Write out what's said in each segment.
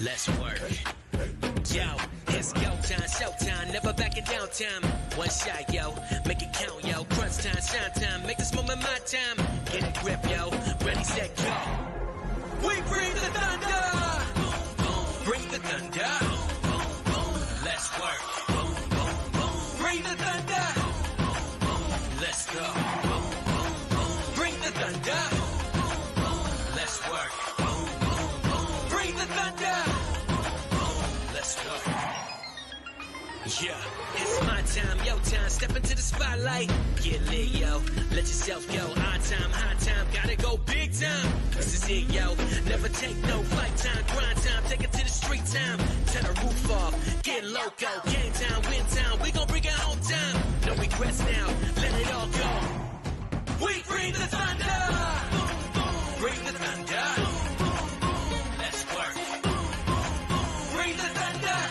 Let's work. Yo, it's go time, showtime, never backing down time. One shot, yo, make it count, yo. Crunch time, shine time, make this moment my time. Get a grip, yo, ready, set, go. We bring the thunder. Bring the thunder. Let's work. Bring the thunder. Let's go. Bring the thunder. Let's work. Bring the thunder. Let's go. Yeah, it's my time, yo time. Step into the spotlight. Get lit, yo. Let yourself go. Our time, high time. Gotta go big time. This is it, yo. Never take no flight time. Grind time. Take it to the street time. Turn the roof off. Get loco. Game time, win time. We gon' bring it home time. No regrets now. Let it all go. We bring the thunder. Bring the thunder. Let's work. Bring the thunder.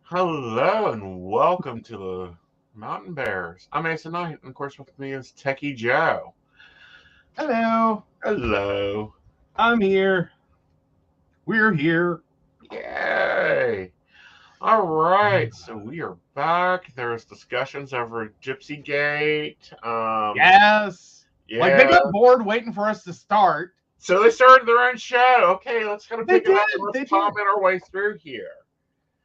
Hello and welcome to the Mountain Bears. I'm Aeson, and of course with me is Techie Joe. Hello. Hello. I'm here. We're here. Yay. All right, so we are back. There's discussions over Gypsy Gate. Yes. Yeah. Like they got bored waiting for us to start. So they started their own show. Okay, let's kind of They pick it up did, and they let's did. comment our way through here.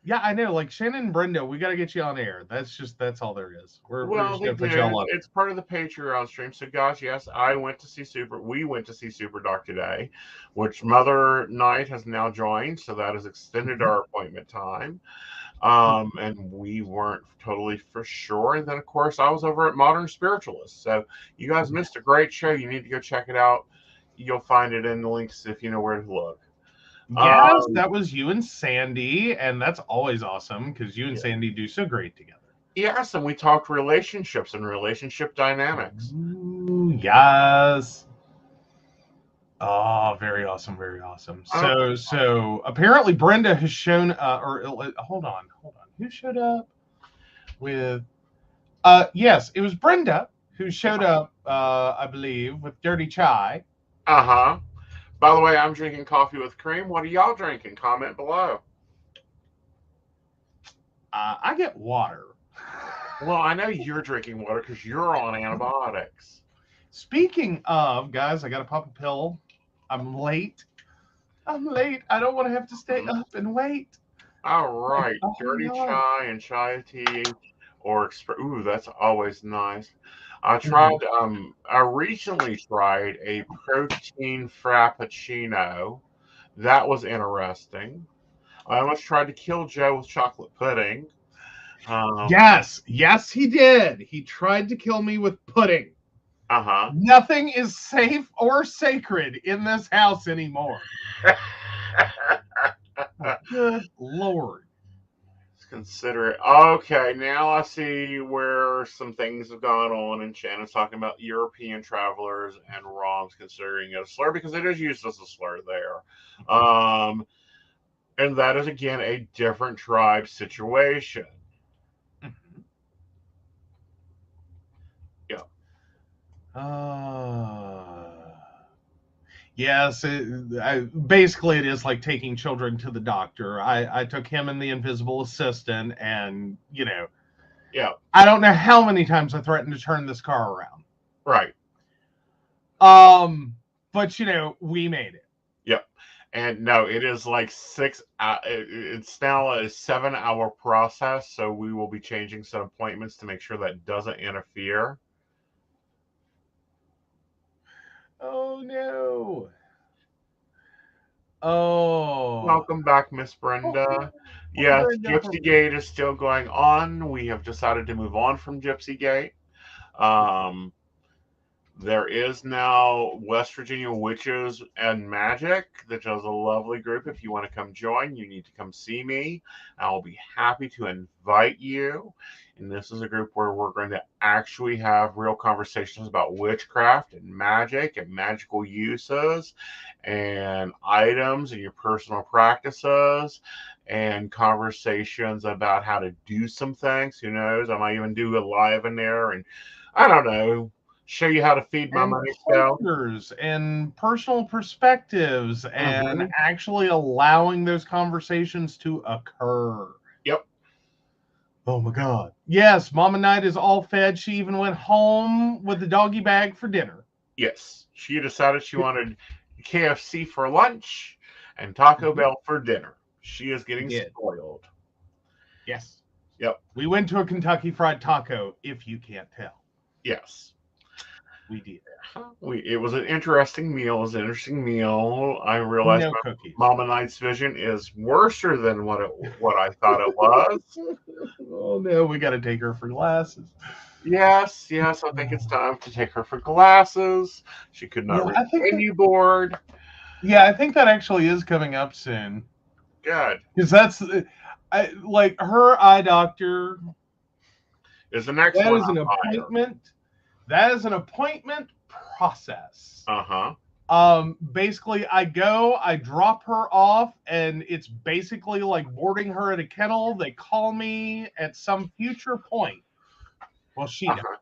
Yeah, I know. Like Shannon and Brenda, we got to get you on air. That's all there is. We're just gonna put y'all on. It's part of the Patreon stream. So, guys, yes, we went to see Super Doc today, which Mother Knight has now joined. So that has extended our appointment time. And we weren't totally for sure. And then, of course, I was over at Modern Spiritualist. So you guys missed a great show. You need to go check it out. You'll find it in the links if you know where to look. Yes, that was you and Sandy, and that's always awesome because you and Sandy do so great together. Yes, and we talked relationships and relationship dynamics. Ooh, yes. Oh, very awesome, very awesome. So apparently Brenda has shown hold on. Who showed up with yes, it was Brenda who showed up, I believe, with Dirty Chai. Uh-huh. By the way, I'm drinking coffee with cream. What are y'all drinking? Comment below. I get water. Well, I know you're drinking water because you're on antibiotics. Speaking of, guys, I got to pop a pill. I'm late. I don't want to have to stay up and wait. All right. Oh, Dirty no. chai and chai tea or ooh, that's always nice. I recently tried a protein frappuccino. That was interesting. I almost tried to kill Joe with chocolate pudding. Yes, he did. He tried to kill me with pudding. Uh-huh. Nothing is safe or sacred in this house anymore. Good Lord. Consider it. Okay, now I see where some things have gone on, and Shannon's talking about European travelers and ROMs considering it a slur because it is used as a slur there. And that is again a different tribe situation. Yeah. Yes, basically it is like taking children to the doctor. I took him and the invisible assistant, and Yeah. I don't know how many times I threatened to turn this car around. Right. But we made it. Yep. And no, it is like 6. It's now a 7-hour process, so we will be changing some appointments to make sure that doesn't interfere. Oh no. Oh. Welcome back, Miss Brenda. Yes, Gypsy Gate is still going on. We have decided to move on from Gypsy Gate. There is now West Virginia Witches and Magic, that is a lovely group. If you want to come join, you need to come see me. I'll be happy to invite you. And this is a group where we're going to actually have real conversations about witchcraft and magic and magical uses and items and your personal practices and conversations about how to do some things. Who knows? I might even do a live in there, and I don't know. show you how to feed my and money spell. cultures and personal perspectives and Mhm. actually allowing those conversations to occur. Yep. Oh my God. Yes, Mama Night is all fed. She even went home with the doggy bag for dinner. Yes. She decided she wanted KFC for lunch and Taco Mhm. Bell for dinner. She is getting Did. spoiled. Yes. Yep. We went to a Kentucky Fried Taco, if you can't tell. Yes. We did. It was an interesting meal. It was an interesting meal. I realized No my cookies. Mama Knight's vision is worse than what I thought it was. Oh no, we got to take her for glasses. Yes, I think it's time to take her for glasses. She could not Yeah, read I think any board. Yeah, I think that actually is coming up soon. Good. Because that's like her eye doctor. Is the next That one is an on fire. appointment. That is an appointment process. Uh-huh. Basically, I go, I drop her off, and it's basically like boarding her at a kennel. They call me at some future point. Well, she does. Uh-huh.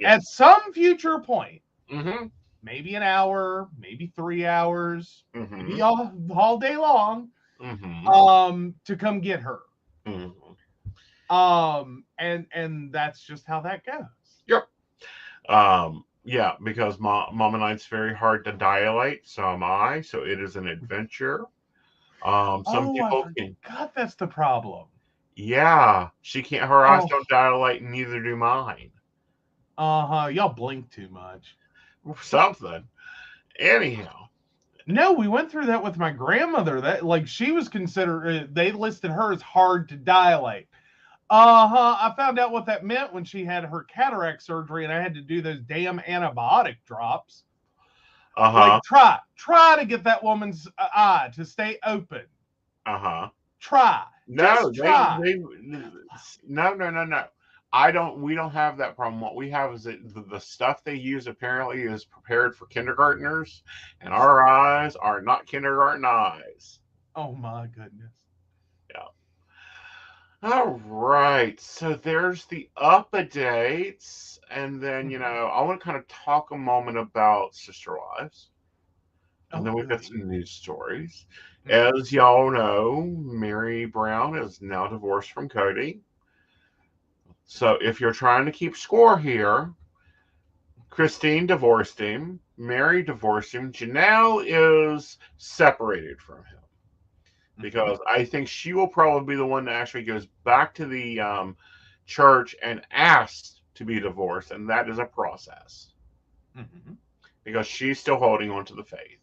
At some future point, Mm-hmm. maybe an hour, maybe 3 hours, Mm-hmm. maybe all day long, Mm-hmm. to come get her. Mm-hmm. And that's just how that goes. Yep. Yeah, because Mama Knight's very hard to dilate, so am I. So it is an adventure. Some Oh, I people can. forgot that's the problem. Yeah, she can't. Her eyes Oh, don't dilate, and neither do mine. y'all blink too much. Something. Anyhow. No, we went through that with my grandmother. That like she was considered. They listed her as hard to dilate. I found out what that meant when she had her cataract surgery, and I had to do those damn antibiotic drops. Uh-huh. Like try to get that woman's eye to stay open. Uh-huh. Try. No, Just try. No. We don't have that problem. What we have is that the stuff they use apparently is prepared for kindergartners, and our eyes are not kindergarten eyes. Oh my goodness. Yeah. All right. So there's the updates. And then, I want to kind of talk a moment about Sister Wives. And then we've got some news stories. As y'all know, Mary Brown is now divorced from Cody. So if you're trying to keep score here, Christine divorced him, Mary divorced him, Janelle is separated from him. Because I think she will probably be the one that actually goes back to the church and asks to be divorced, and that is a process. Because she's still holding on to the faith.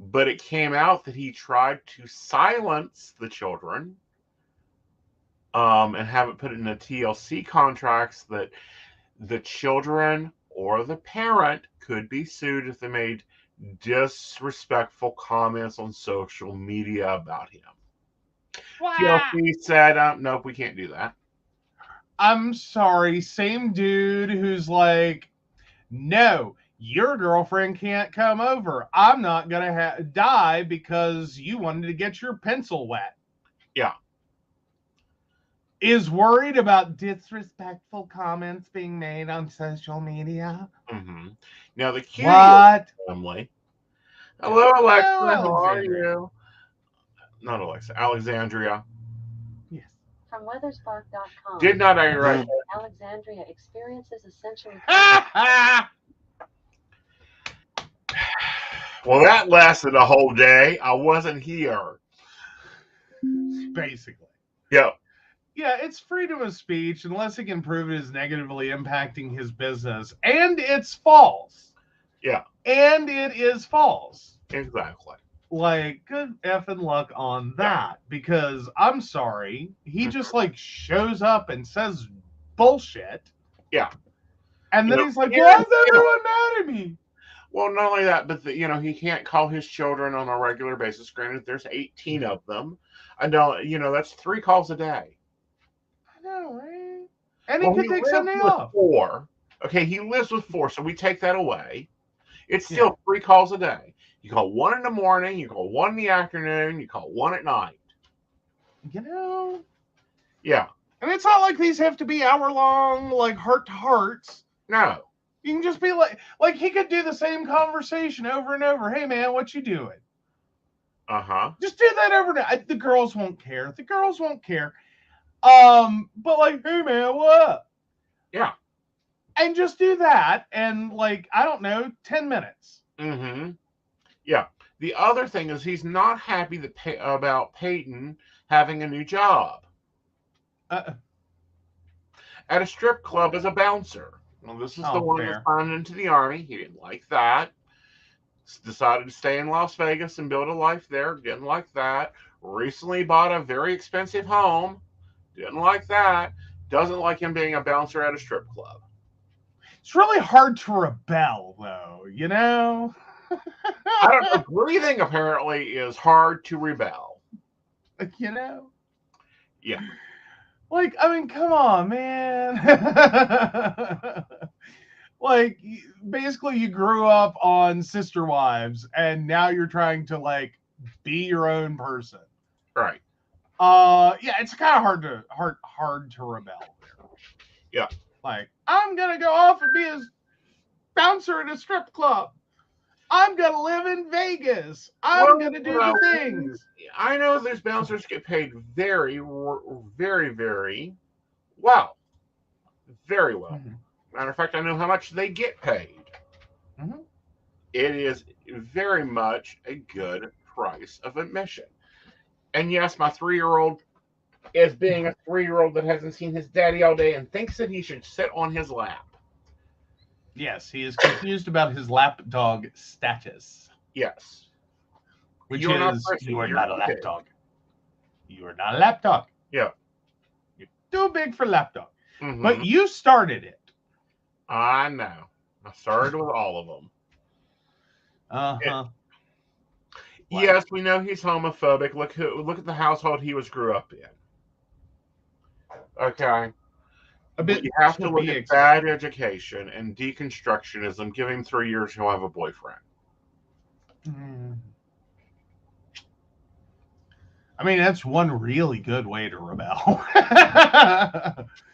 But it came out that he tried to silence the children and have it put in the TLC contracts that the children or the parent could be sued if they made disrespectful comments on social media about him. TLC said, nope, we can't do that. I'm sorry, same dude who's like, no, your girlfriend can't come over. I'm not gonna die because you wanted to get your pencil wet. Yeah. Is worried about disrespectful comments being made on social media. Mm-hmm. Now the cute family. Hello, Alexa. How are you? Not Alexa. Alexandria. Yes. From weatherspark.com. Did not I write Alexandria experiences essentially. Well, that lasted a whole day. I wasn't here. Basically. Yep. Yeah, it's freedom of speech unless it can prove it is negatively impacting his business. And it's false. Yeah. And it is false. Exactly. Like, good effing luck on that. Because I'm sorry, he just like shows up and says bullshit. Yeah. And then he's like, why is everyone mad at me? Well, not only that, but he can't call his children on a regular basis. Granted, there's 18 of them. I know, that's 3 calls a day. I know, right? And he could take Sunday off. 4. Okay, he lives with 4, so we take that away. It's still 3 calls a day. You call 1 in the morning, you call 1 in the afternoon, you call 1 at night. Yeah. And it's not like these have to be hour-long, like, heart-to-hearts. No. You can just be like he could do the same conversation over and over. Hey man, what you doing? Just do that over and over. The girls won't care. The girls won't care. But like, hey man, what up? Yeah. And just do that, and like, I don't know, 10 minutes. Mm-hmm. Yeah. The other thing is he's not happy about Peyton having a new job at a strip club as a bouncer. Well, this is the one fair. that's gone into the Army. He didn't like that. Decided to stay in Las Vegas and build a life there. Didn't like that. Recently bought a very expensive home. Didn't like that. Doesn't like him being a bouncer at a strip club. It's really hard to rebel, though, you know? I don't know. Breathing apparently is hard to rebel. You know? Yeah. Like, I mean, come on, man. Like, basically, you grew up on Sister Wives, and now you're trying to, like, be your own person. Right. Yeah, it's kind of hard to rebel there. Yeah. Like, I'm gonna go off and be a bouncer at a strip club. I'm gonna live in Vegas. I'm gonna do the things. I know those bouncers get paid very, very, very well. Very well. Mm-hmm. Matter of fact, I know how much they get paid. Mm-hmm. It is very much a good price of admission. And yes, my 3-year-old is being a 3-year-old that hasn't seen his daddy all day and thinks that he should sit on his lap. Yes, he is confused about his lap dog status. Yes. Which you are not a lap dog. You are not a lap dog. Yeah. You're too big for lap dog. Mm-hmm. But you started it. I know. I started with all of them. Uh-huh. Yes, we know he's homophobic. Look at the household he grew up in. Okay. You have to look at bad education and deconstructionism. Give him 3 years, he'll have a boyfriend. I mean, that's one really good way to rebel.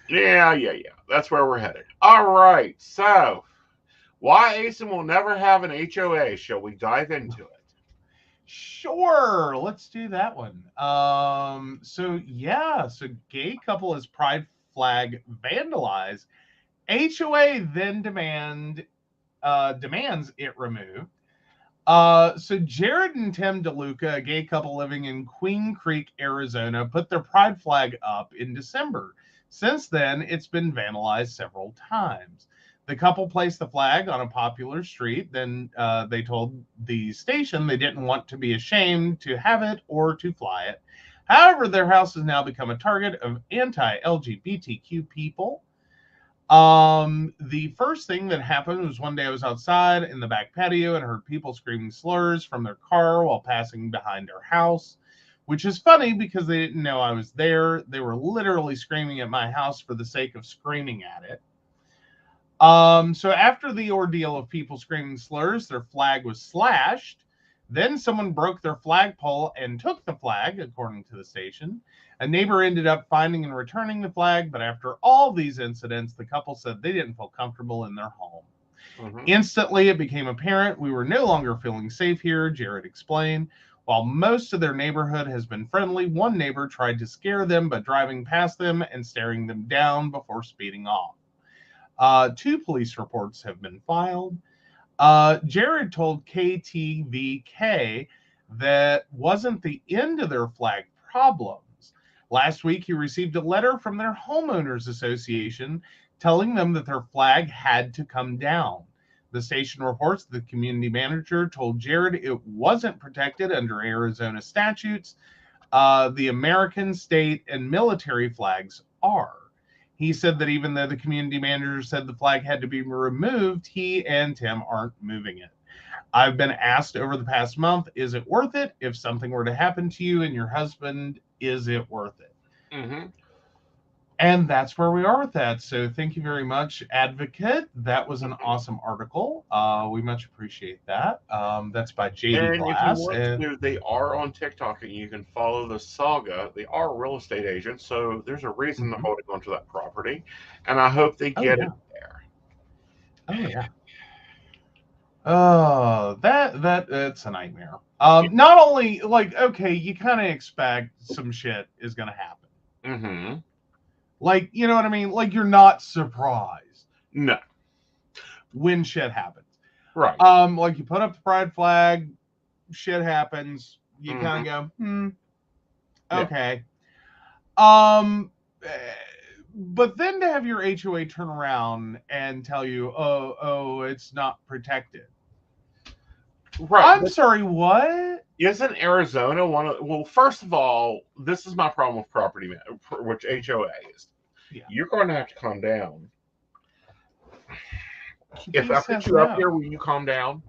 Yeah. That's where we're headed. All right. So, why Aeson will never have an HOA? Shall we dive into it? Sure. Let's do that one. So gay couple as pride flag vandalized. HOA then demands it removed. So Jared and Tim DeLuca, a gay couple living in Queen Creek, Arizona, put their pride flag up in December. Since then, it's been vandalized several times. The couple placed the flag on a popular street. Then they told the station they didn't want to be ashamed to have it or to fly it. However, their house has now become a target of anti-LGBTQ people. The first thing that happened was one day I was outside in the back patio and heard people screaming slurs from their car while passing behind our house, which is funny because they didn't know I was there. They were literally screaming at my house for the sake of screaming at it. So after the ordeal of people screaming slurs, their flag was slashed. Then someone broke their flagpole and took the flag, according to the station. A neighbor ended up finding and returning the flag, but after all these incidents, the couple said they didn't feel comfortable in their home. Mm-hmm. Instantly, it became apparent we were no longer feeling safe here, Jared explained. While most of their neighborhood has been friendly, one neighbor tried to scare them by driving past them and staring them down before speeding off. 2 police reports have been filed. Jared told KTVK that wasn't the end of their flag problems. Last week, he received a letter from their homeowners association telling them that their flag had to come down. The station reports the community manager told Jared it wasn't protected under Arizona statutes. The American, state, and military flags are. He said that even though the community manager said the flag had to be removed, he and Tim aren't moving it. I've been asked over the past month, is it worth it? If something were to happen to you and your husband, is it worth it? Mm-hmm. And that's where we are with that. So thank you very much, Advocate. That was an awesome article. We much appreciate that. That's by JD Glass. If you want to, they are on TikTok, and you can follow the saga. They are real estate agents, so there's a reason they're holding on to that property, and I hope they get it there. yeah. Oh, that's a nightmare. Not only like, okay, you kind of expect some shit is gonna happen. Mm-hmm. Like, you know what I mean? Like, you're not surprised No. when shit happens. Right. Like you put up the pride flag, shit happens. You kind of go, okay. But then to have your HOA turn around and tell you, oh, it's not protected. Right. I'm sorry, what? Isn't Arizona one of? Well, first of all, this is my problem with property, which HOA is. Yeah. You're going to have to calm down. If He I put says you up no. here, will you calm down?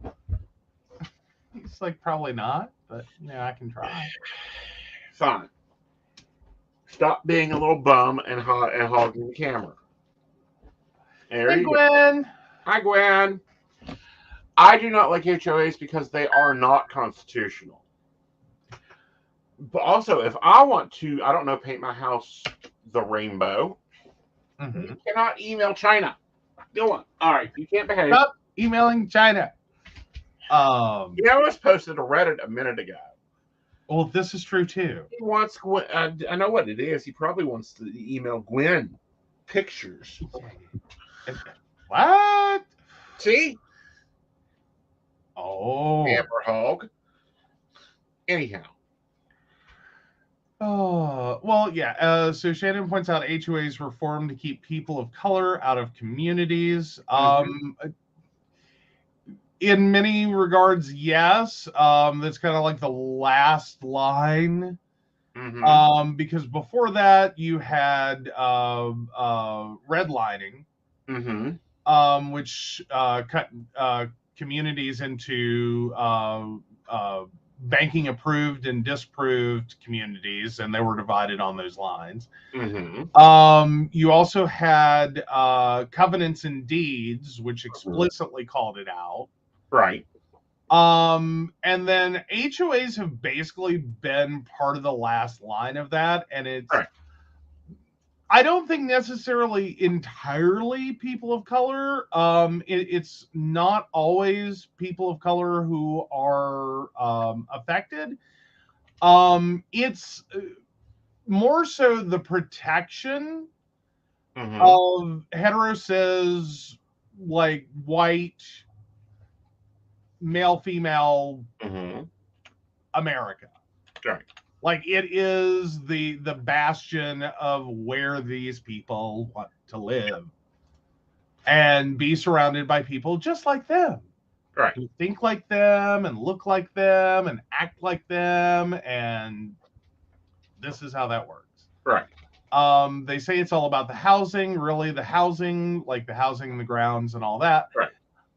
He's like, probably not, but I can try. Fine. Stop being a little bum and hogging the camera. There Hey, you go. Gwen. Hi, Gwen. I do not like HOAs because they are not constitutional. But also, if I want to, I don't know, paint my house the rainbow, you cannot email China. Go on. All right, you can't behave. Stop emailing China. You know, I was posted to Reddit a minute ago. Well, this is true too. He wants Gwen. I know what it is. He probably wants to email Gwen pictures. What? See? Oh. Amber hog. Anyhow. Oh, well, yeah. So Shannon points out HOAs were formed to keep people of color out of communities. In many regards, yes. That's kind of like the last line. Because before that, you had redlining, which cut communities into banking approved and disproved communities, and they were divided on those lines. You also had covenants and deeds, which explicitly called it out. Right. And then HOAs have basically been part of the last line of that, and it's right. I don't think necessarily entirely people of color. It's not always people of color who are affected. It's more so the protection of hetero-cis, like white, male, female America. Right. Like it is the bastion of where these people want to live and be surrounded by people just like them. Right. Who think like them and look like them and act like them, and this is how that works. Right. They say it's all about the housing, really the housing, like the housing, the grounds and all that. Right.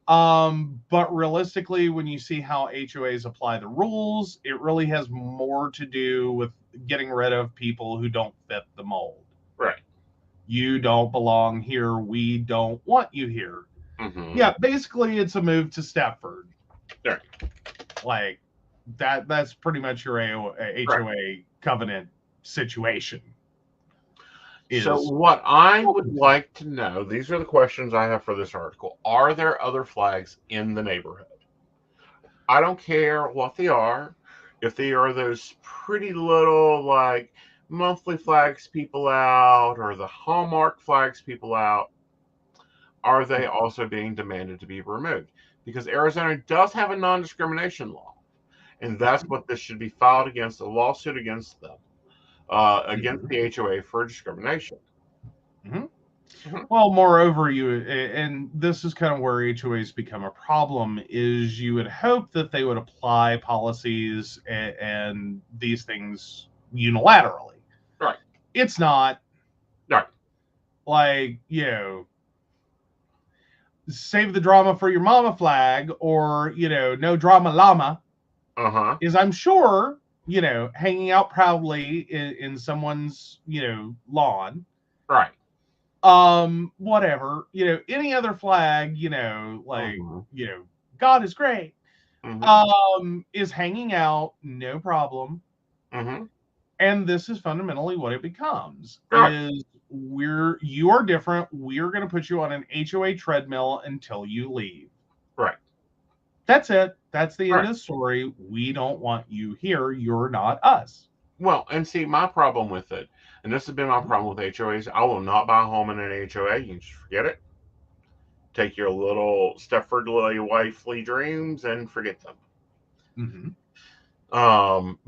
But realistically, when you see how HOAs apply the rules, it really has more to do with getting rid of people who don't fit the mold. Right. You don't belong here. We don't want you here. Yeah, basically it's a move to Stepford. Right. Like that's pretty much your HOA covenant situation. So what I would like to know, these are the questions I have for this article. Are there other flags in the neighborhood? I don't care what they are. If they are those pretty little like monthly flags people out or the Hallmark flags people out, are they also being demanded to be removed? Because Arizona does have a non-discrimination law. And that's what this should be filed against, a lawsuit against them. Against the HOA for discrimination. Well, moreover, and this is kind of where HOAs become a problem, is you would hope that they would apply policies and these things unilaterally. Right. It's not. Right. Like, save the drama for your mama flag, or, no drama llama, is, I'm sure, hanging out proudly in someone's, lawn. Right. Whatever, any other flag, like, God is great, is hanging out, no problem. And this is fundamentally what it becomes, is you are different. We're going to put you on an HOA treadmill until you leave. Right. That's it. That's the end Right. of the story. We don't want you here. You're not us. Well, and see, my problem with it, and this has been my problem with HOAs, I will not buy a home in an HOA. You can just forget it. Take your little Stepford Lily wifely dreams and forget them.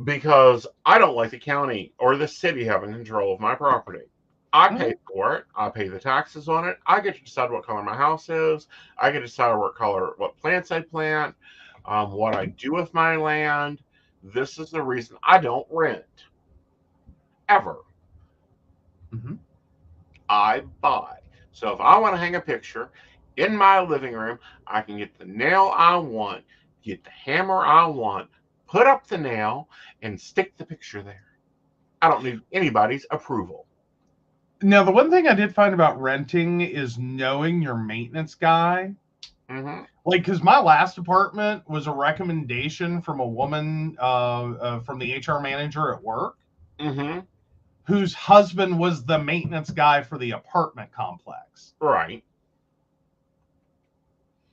Because I don't like the county or the city having control of my property. I pay for it. I pay the taxes on it. I get to decide what color my house is. I get to decide what plants I plant, what I do with my land. This is the reason I don't rent. Ever. I buy. So if I want to hang a picture in my living room, I can get the nail I want, get the hammer I want, put up the nail, and stick the picture there. I don't need anybody's approval. Now, the one thing I did find about renting is knowing your maintenance guy. Like, because my last apartment was a recommendation from a woman from the HR manager at work, whose husband was the maintenance guy for the apartment complex. Right.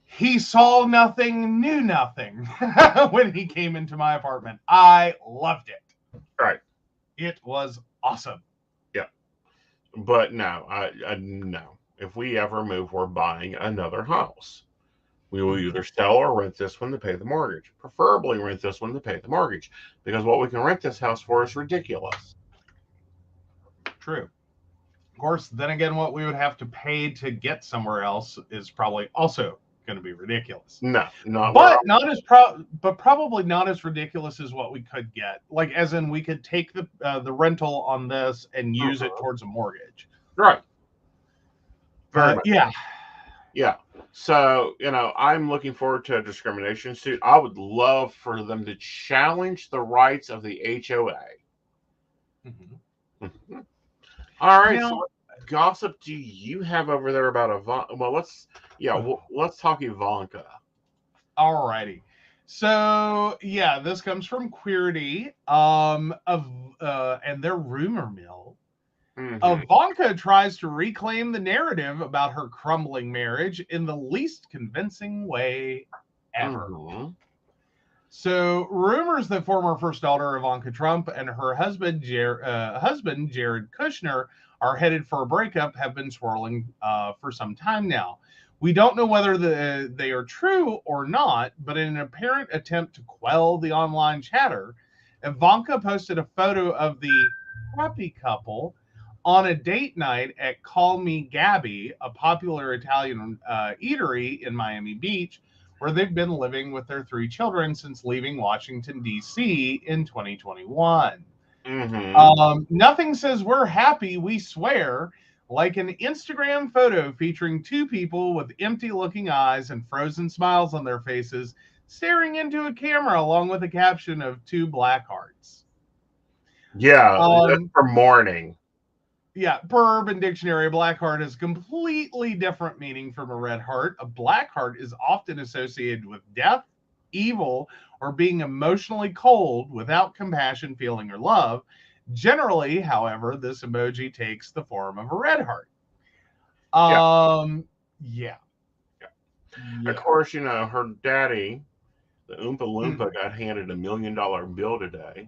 He saw nothing, knew nothing when he came into my apartment. I loved it. Right. It was awesome. Yeah. But no, no. If we ever move, we're buying another house. We will either sell or rent this one to pay the mortgage. Preferably rent this one to pay the mortgage. Because what we can rent this house for is ridiculous. True. Of course, then again, what we would have to pay to get somewhere else is probably also going to be ridiculous. No, but probably not as ridiculous as what we could get. Like, as in, we could take the rental on this and use it towards a mortgage. Right. Very much. Yeah. Yeah. So, I'm looking forward to a discrimination suit. I would love for them to challenge the rights of the HOA. All right. Now, so what gossip do you have over there about Ivanka? Well, let's talk Ivanka. All righty. So, yeah, this comes from Queerty and their rumor mill. Ivanka tries to reclaim the narrative about her crumbling marriage in the least convincing way ever. So, rumors that former first daughter Ivanka Trump and her husband Jared Kushner are headed for a breakup have been swirling for some time now. We don't know whether they are true or not, but in an apparent attempt to quell the online chatter, Ivanka posted a photo of the happy couple on a date night at Call Me Gabby, a popular Italian eatery in Miami Beach, where they've been living with their 3 children since leaving Washington, D.C. in 2021. Nothing says we're happy, we swear, like an Instagram photo featuring 2 people with empty-looking eyes and frozen smiles on their faces, staring into a camera along with a caption of 2 black hearts. Yeah, that's for mourning. Yeah, per Urban Dictionary, a black heart has completely different meaning from a red heart. A black heart is often associated with death, evil, or being emotionally cold without compassion, feeling, or love. Generally, however, this emoji takes the form of a red heart. Yeah. Of course, her daddy, the Oompa Loompa, got handed $1 million bill today.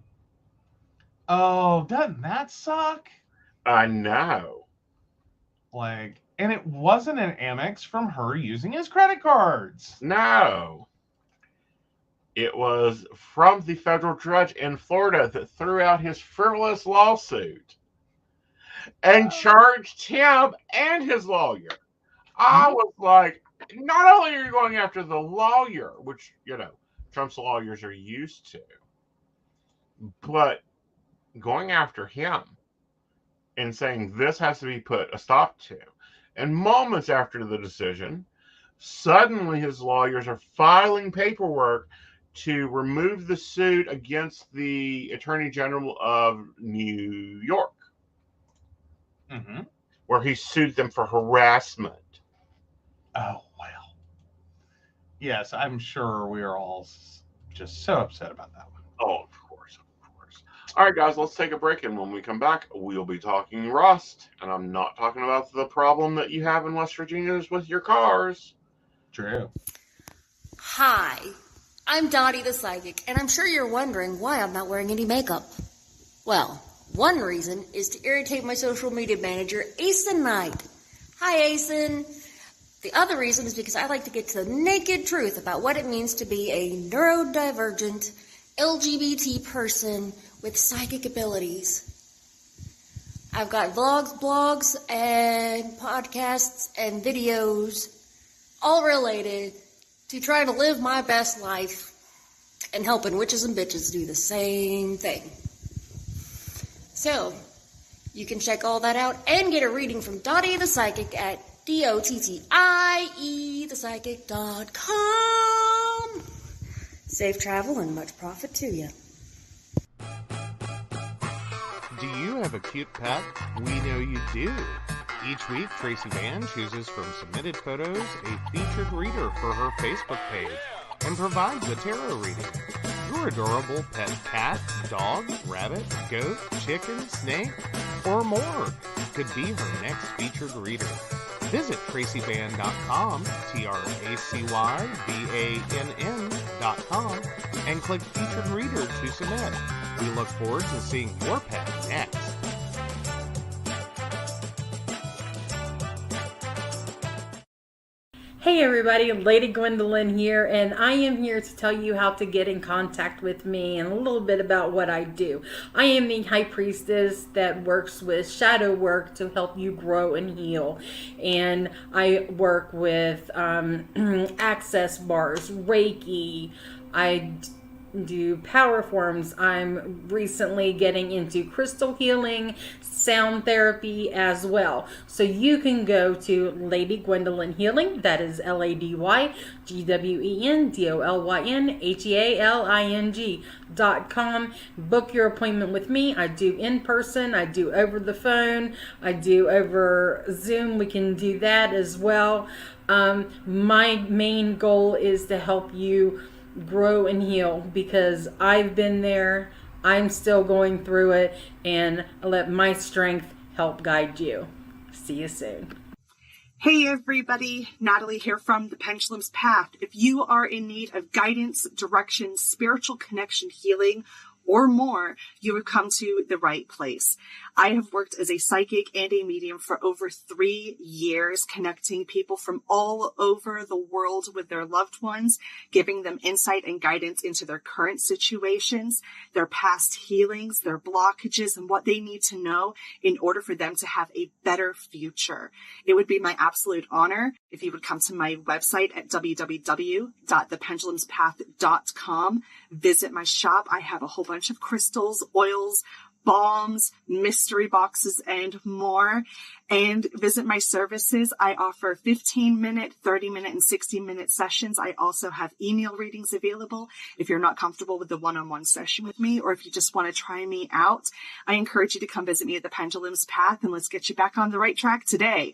Oh, doesn't that suck? I know. And it wasn't an Amex from her using his credit cards. No. It was from the federal judge in Florida that threw out his frivolous lawsuit and charged him and his lawyer. I was like, not only are you going after the lawyer, which, Trump's lawyers are used to, but going after him and saying this has to be put a stop to. And moments after the decision, suddenly his lawyers are filing paperwork to remove the suit against the Attorney General of New York, where he sued them for harassment. Oh, well. Yes, I'm sure we are all just so upset about that one. Oh, of course. All right, guys, let's take a break, and when we come back, we'll be talking rust. And I'm not talking about the problem that you have in West Virginia with your cars. True. Hi, I'm Dottie the Psychic, and I'm sure you're wondering why I'm not wearing any makeup. Well, one reason is to irritate my social media manager, Aeson Knight. Hi, Aeson. The other reason is because I like to get to the naked truth about what it means to be a neurodivergent LGBT person with psychic abilities. I've got vlogs, blogs, and podcasts and videos all related to trying to live my best life and helping witches and bitches do the same thing. So, you can check all that out and get a reading from Dottie the Psychic at DOTTIEthepsychic.com. Safe travel and much profit to you. Do you have a cute pet? We know you do. Each week, Tracy Vann chooses from submitted photos a featured reader for her Facebook page and provides a tarot reading. Your adorable pet cat, dog, rabbit, goat, chicken, snake, or more could be her next featured reader. Visit tracyvann.com, TracyVann.com, and click Featured Reader to submit. We look forward to seeing your pet next. Hey everybody, Lady Gwendolyn here, and I am here to tell you how to get in contact with me and a little bit about what I do. I am the High Priestess that works with shadow work to help you grow and heal. And I work with access bars, Reiki, I do power forms. I'm recently getting into crystal healing, sound therapy as well. So you can go to Lady Gwendolyn Healing, that is LadyGwendolynHealing.com. Book your appointment with me. I do in person, I do over the phone, I do over Zoom. We can do that as well. My main goal is to help you grow and heal, because I've been there, I'm still going through it, and let my strength help guide you. See you soon. Hey everybody, Natalie here from The Pendulum's Path. If you are in need of guidance, direction, spiritual connection, healing, or more, you have come to the right place. I have worked as a psychic and a medium for over 3 years, connecting people from all over the world with their loved ones, giving them insight and guidance into their current situations, their past healings, their blockages, and what they need to know in order for them to have a better future. It would be my absolute honor if you would come to my website at www.thependulumspath.com. Visit my shop. I have a whole bunch of crystals, oils, balms, mystery boxes, and more. And visit my services. I offer 15-minute, 30-minute, and 60-minute sessions. I also have email readings available if you're not comfortable with the one-on-one session with me, or if you just want to try me out. I encourage you to come visit me at the Pendulum's Path, and let's get you back on the right track today.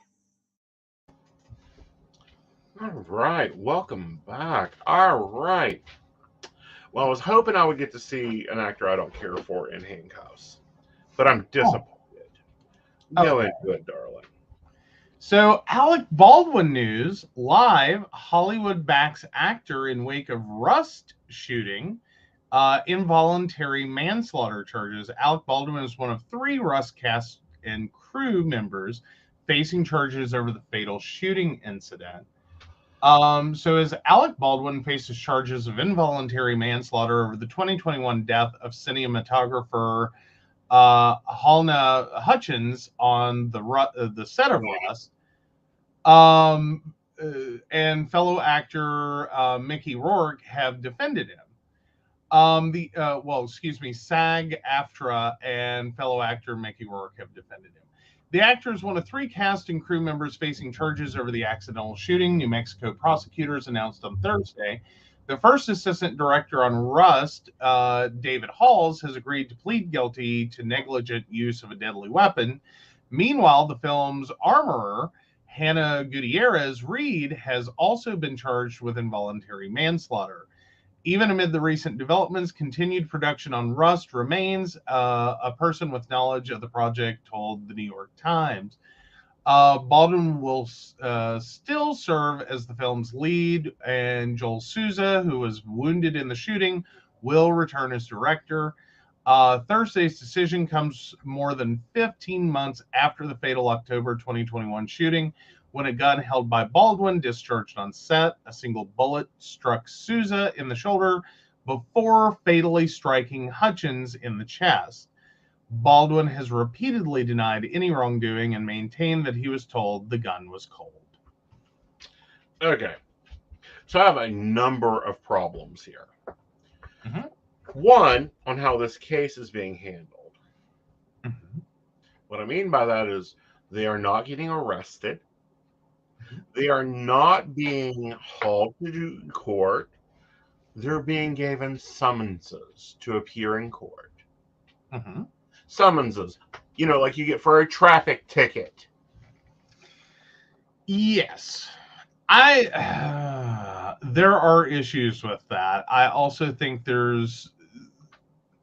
All right, welcome back. All right. Well, I was hoping I would get to see an actor I don't care for in handcuffs, but I'm disappointed. Go ahead, good darling. So, Alec Baldwin news, live, Hollywood backs actor in wake of Rust shooting, involuntary manslaughter charges. Alec Baldwin is one of 3 Rust cast and crew members facing charges over the fatal shooting incident. So as Alec Baldwin faces charges of involuntary manslaughter over the 2021 death of cinematographer Halna Hutchins on the set of Rust, and fellow actor Mickey Rourke have defended him. SAG-AFTRA and fellow actor Mickey Rourke have defended him. The actor is one of 3 cast and crew members facing charges over the accidental shooting, New Mexico prosecutors announced on Thursday. The first assistant director on Rust, David Halls, has agreed to plead guilty to negligent use of a deadly weapon. Meanwhile, the film's armorer, Hannah Gutierrez Reed, has also been charged with involuntary manslaughter. Even amid the recent developments, continued production on Rust remains. A person with knowledge of the project told the New York Times. Baldwin will still serve as the film's lead, and Joel Souza, who was wounded in the shooting, will return as director. Thursday's decision comes more than 15 months after the fatal October 2021 shooting, when a gun held by Baldwin discharged on set. A single bullet struck Souza in the shoulder before fatally striking Hutchins in the chest. Baldwin has repeatedly denied any wrongdoing and maintained that he was told the gun was cold. Okay. So I have a number of problems here. Mm-hmm. One, on how this case is being handled. Mm-hmm. What I mean by that is they are not getting arrested. They are not being hauled to court. They're being given summonses to appear in court. Mm-hmm. Summonses, like you get for a traffic ticket. Yes. There are issues with that. I also think there's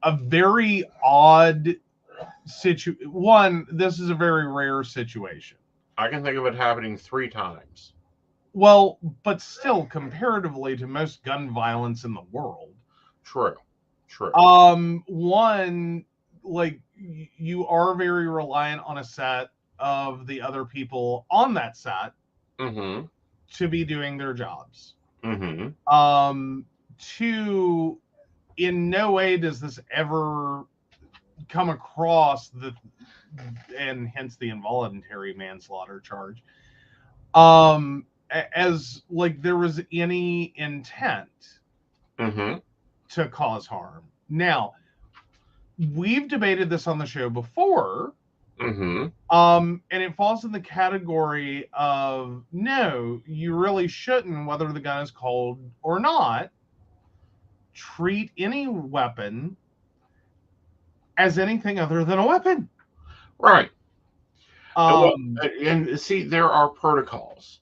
a very odd situation. One, this is a very rare situation. I can think of it happening 3 times. Well, but still, comparatively to most gun violence in the world. True. One, like, you are very reliant on a set of the other people on that set to be doing their jobs. Two, in no way does this ever come across and hence the involuntary manslaughter charge, as like there was any intent to cause harm. Now, we've debated this on the show before, and it falls in the category of no, you really shouldn't, whether the gun is cold or not, treat any weapon as anything other than a weapon. Right. And see, there are protocols.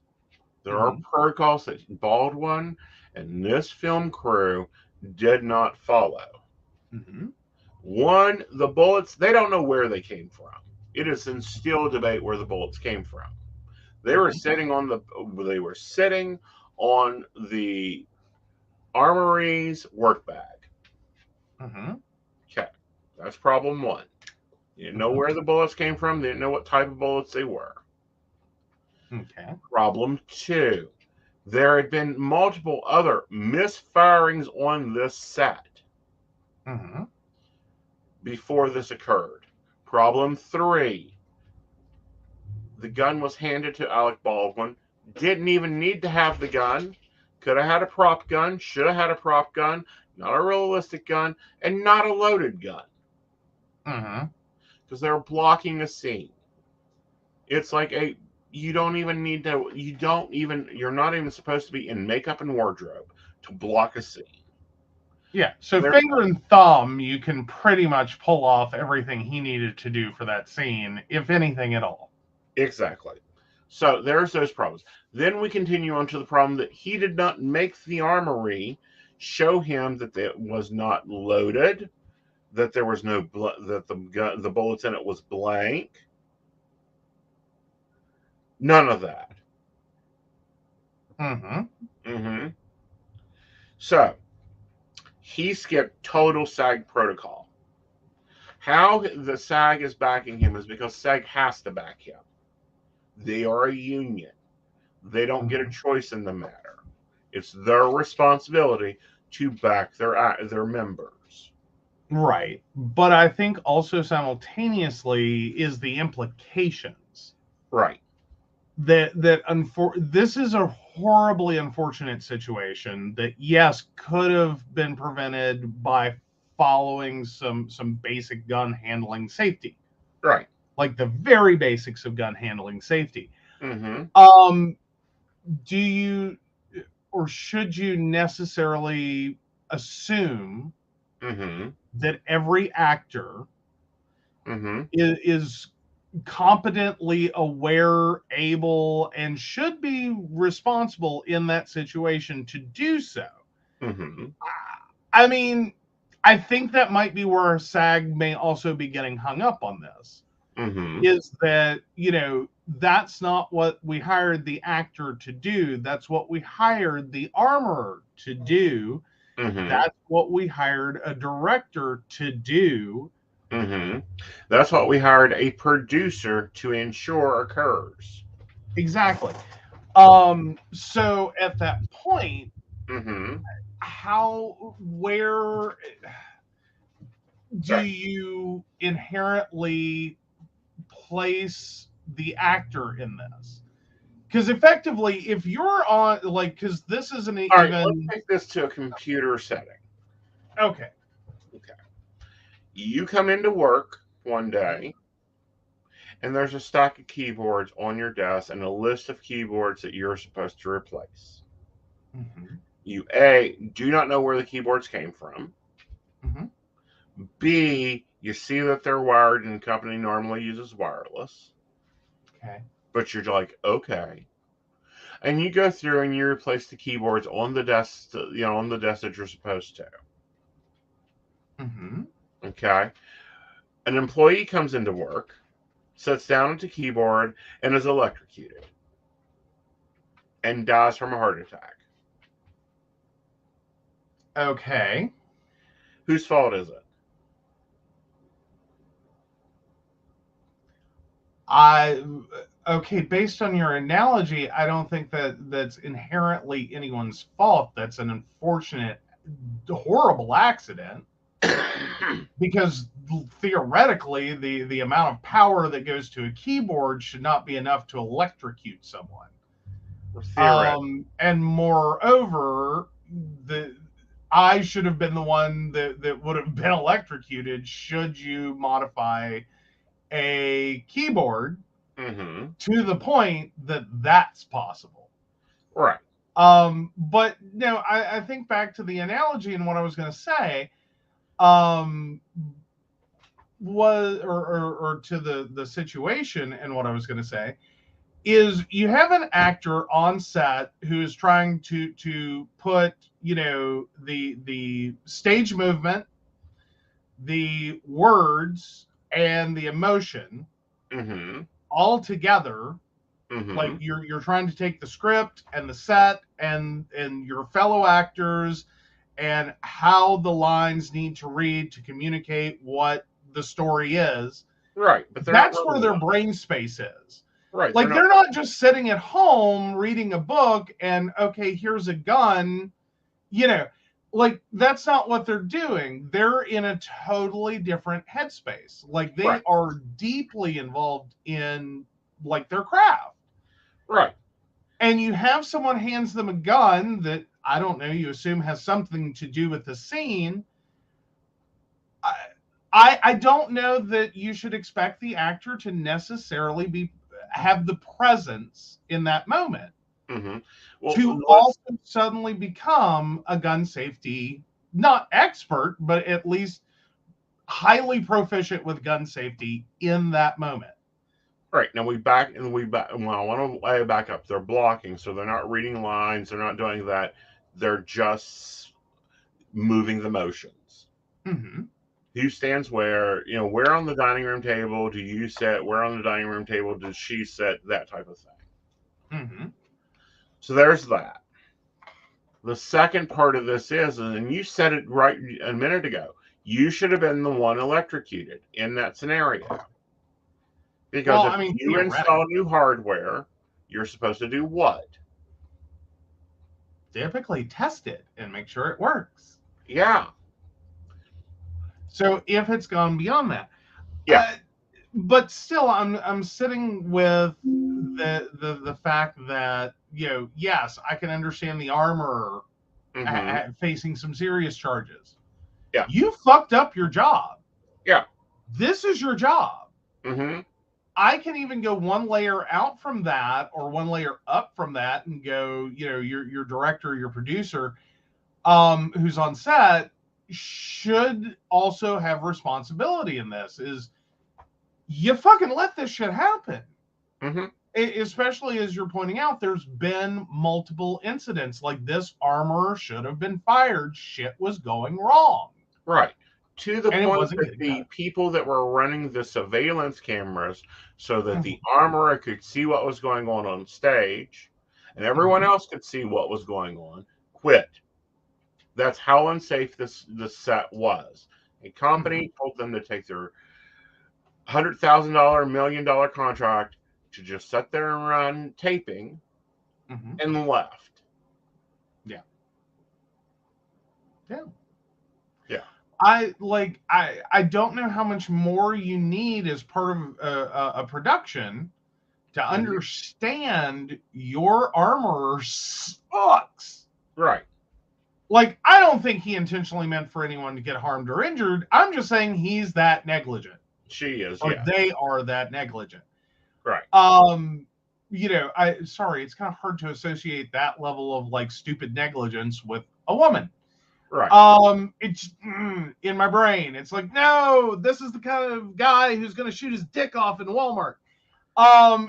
There are protocols that Baldwin and this film crew did not follow. One, the bullets, they don't know where they came from. It is in still debate where the bullets came from. They were sitting on the armory's work bag. Okay, that's problem one. You didn't know where the bullets came from. They didn't know what type of bullets they were. Okay. Problem two, there had been multiple other misfirings on this set before this occurred. Problem three, the gun was handed to Alec Baldwin. Didn't even need to have the gun. Could have had a prop gun. Should have had a prop gun. Not a realistic gun. And not a loaded gun. Because they're blocking a scene. It's like you're not even supposed to be in makeup and wardrobe to block a scene. Yeah, so finger and thumb, you can pretty much pull off everything he needed to do for that scene, if anything at all. Exactly. So there's those problems. Then we continue on to the problem that he did not make the armory show him that it was not loaded, that there was no that the bullets in it was blank. None of that. So he skipped total SAG protocol. How the SAG is backing him is because SAG has to back him. They are a union. They don't get a choice in the matter. It's their responsibility to back their members. Right. But I think also simultaneously is the implications. Right. This is a horribly unfortunate situation that, yes, could have been prevented by following some basic gun handling safety. Right. Like the very basics of gun handling safety. Do you or should you necessarily assume that every actor is competently aware, able, and should be responsible in that situation to do so? I mean, I think that might be where SAG may also be getting hung up on this. Mm-hmm. Is that, that's not what we hired the actor to do. That's what we hired the armorer to do. Mm-hmm. That's what we hired a director to do. Mm-hmm. That's what we hired a producer to ensure occurs. Exactly. So at that point, Mm-hmm. where do you inherently place the actor in this? Because effectively, if you're on, because this isn't All right, even. let's take this to a computer setting. Okay. You come into work one day, and there's a stack of keyboards on your desk and a list of keyboards that you're supposed to replace. Mm-hmm. You, A, do not know where the keyboards came from. Mm-hmm. B, you see that they're wired and the company normally uses wireless. Okay. But you're like, okay. And you go through and you replace the keyboards on the desk, on the desk that you're supposed to. Mm-hmm. Okay. An employee comes into work, sits down at the keyboard, and is electrocuted. And dies from a heart attack. Okay. Whose fault is it? Okay, based on your analogy, I don't think that's inherently anyone's fault. That's an unfortunate, horrible accident. Because theoretically, the amount of power that goes to a keyboard should not be enough to electrocute someone. And moreover, I should have been the one that would have been electrocuted should you modify a keyboard to the point that that's possible. Right. But no, I think back to the analogy and what I was going to say, was or to the situation and what I was going to say is you have an actor on set who is trying to put the stage movement, the words, and the emotion all together. Like you're trying to take the script and the set and your fellow actors and how the lines need to read to communicate what the story is. Right. But that's where their brain space is. Right. Like they're not just sitting at home reading a book and, okay, here's a gun, like that's not what they're doing. They're in a totally different headspace. Like they are deeply involved in like their craft. Right. And you have someone hands them a gun that, I don't know, you assume has something to do with the scene. I don't know that you should expect the actor to necessarily have the presence in that moment to also suddenly become a gun safety, not expert, but at least highly proficient with gun safety in that moment. Right. Now we back. Well, I want to back up. They're blocking, so they're not reading lines. They're not doing that. They're just moving the motions. Who stands where? Where on the dining room table do you sit? Where on the dining room table does she sit? That type of thing. So there's that. The second part of this is, and you said it right a minute ago, you should have been the one electrocuted in that scenario. Because if you install new hardware, you're supposed to do what? Typically test it and make sure it works. Yeah. So if it's gone beyond that, but still, I'm sitting with the fact that yes, I can understand the armorer facing some serious charges. Yeah, you fucked up your job. Yeah, this is your job. I can even go one layer out from that or one layer up from that and go, your director, your producer, who's on set should also have responsibility in this. Is you fucking let this shit happen. especially as you're pointing out, there's been multiple incidents like this. Armor should have been fired. Shit was going wrong. Right. To the And it point wasn't that getting the done. people that were running the surveillance cameras so that the armorer could see what was going on stage and everyone else could see what was going on, quit. That's how unsafe this set was. A company told them to take their $100,000, $1 million contract to just sit there and run taping and left. Yeah. I don't know how much more you need as part of a production to understand your armorer sucks. Right. Like, I don't think he intentionally meant for anyone to get harmed or injured. I'm just saying he's that negligent. She is, or yeah. They are that negligent. Right. Sorry, it's kind of hard to associate that level of like stupid negligence with a woman. Right. It's in my brain. It's like, no, this is the kind of guy who's going to shoot his dick off in Walmart.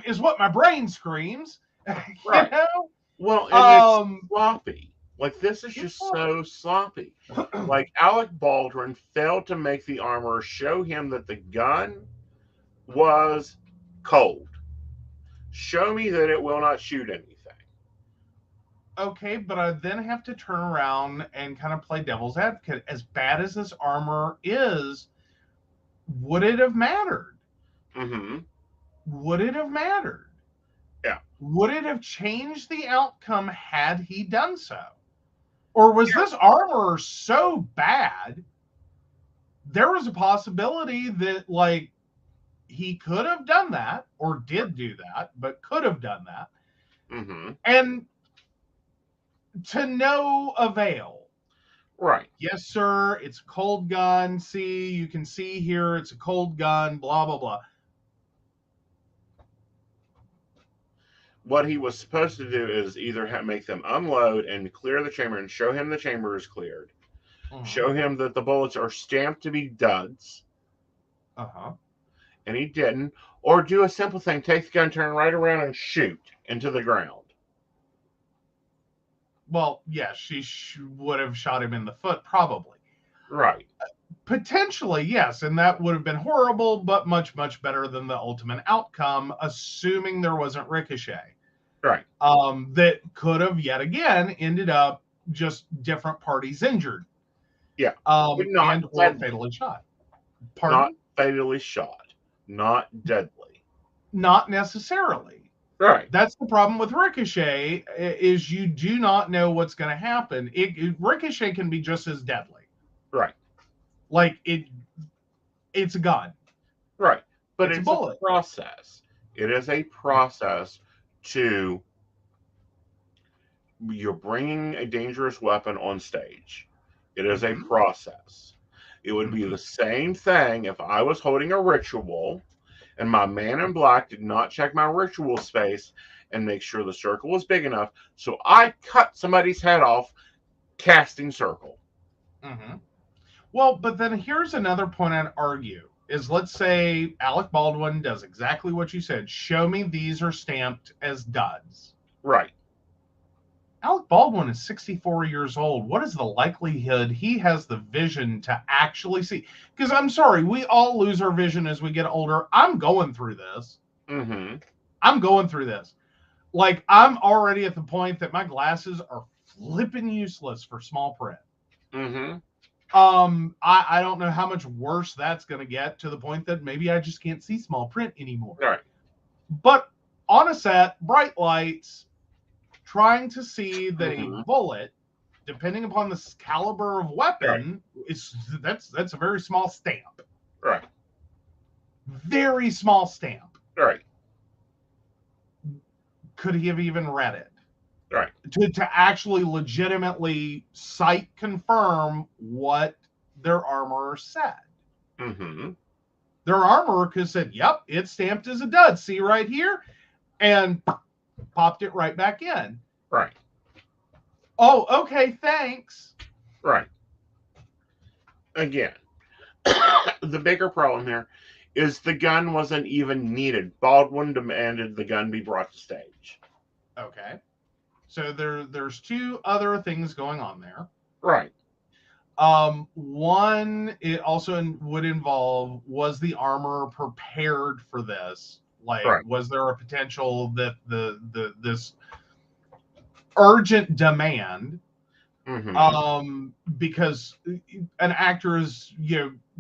Is what my brain screams. Right. You know? Well, and it's sloppy. Like, this is just so sloppy. Like, Alec Baldwin failed to make the armorer show him that the gun was cold. Show me that it will not shoot anything. Okay, but I then have to turn around and kind of play devil's advocate. As bad as this armor is, would it have mattered? Would it have mattered? Yeah. Would it have changed the outcome had he done so? Or was this armor so bad, there was a possibility that, like, he could have done that, or did do that, but could have done that. And to no avail. Right. Yes, sir, it's a cold gun. See, you can see here, it's a cold gun, blah, blah, blah. What he was supposed to do is either make them unload and clear the chamber and show him the chamber is cleared. Show him that the bullets are stamped to be duds. And he didn't. Or do a simple thing. Take the gun, turn right around, and shoot into the ground. Well, yeah, she would have shot him in the foot, probably. Right. Potentially, yes, and that would have been horrible, but much, much better than the ultimate outcome, assuming there wasn't ricochet. Right. That could have, yet again, ended up just different parties injured. Yeah. Or fatally shot. Pardon? Not fatally shot. Not deadly. Not necessarily. Right. That's the problem with ricochet, is you do not know what's going to happen. Ricochet can be just as deadly. Right. Like, it's a gun. Right. But it's a process. It is a process to, you're bringing a dangerous weapon on stage. It is a process. It would be the same thing if I was holding a ritual and my man in black did not check my ritual space and make sure the circle was big enough. So I cut somebody's head off casting circle. Well, but then here's another point I'd argue is, let's say Alec Baldwin does exactly what you said. Show me these are stamped as duds. Right. Alec Baldwin is 64 years old. What is the likelihood he has the vision to actually see? Because I'm sorry, we all lose our vision as we get older. I'm going through this. I'm going through this. Like, I'm already at the point that my glasses are flipping useless for small print. I don't know how much worse that's going to get, to the point that maybe I just can't see small print anymore. Right. But on a set, bright lights, trying to see that a bullet, depending upon the caliber of weapon, that's a very small stamp. Right. Very small stamp. Right. Could he have even read it? Right. To actually legitimately sight confirm what their armorer said. Their armorer could have said, yep, it's stamped as a dud. See right here? And popped it right back in. Right. Oh, okay, thanks. Right. Again, the bigger problem here is the gun wasn't even needed. Baldwin demanded the gun be brought to stage. Okay. So there's two other things going on there. Right. One, it also would involve, was the armor prepared for this? Like, Right. was there a potential that this urgent demand, because an actor is,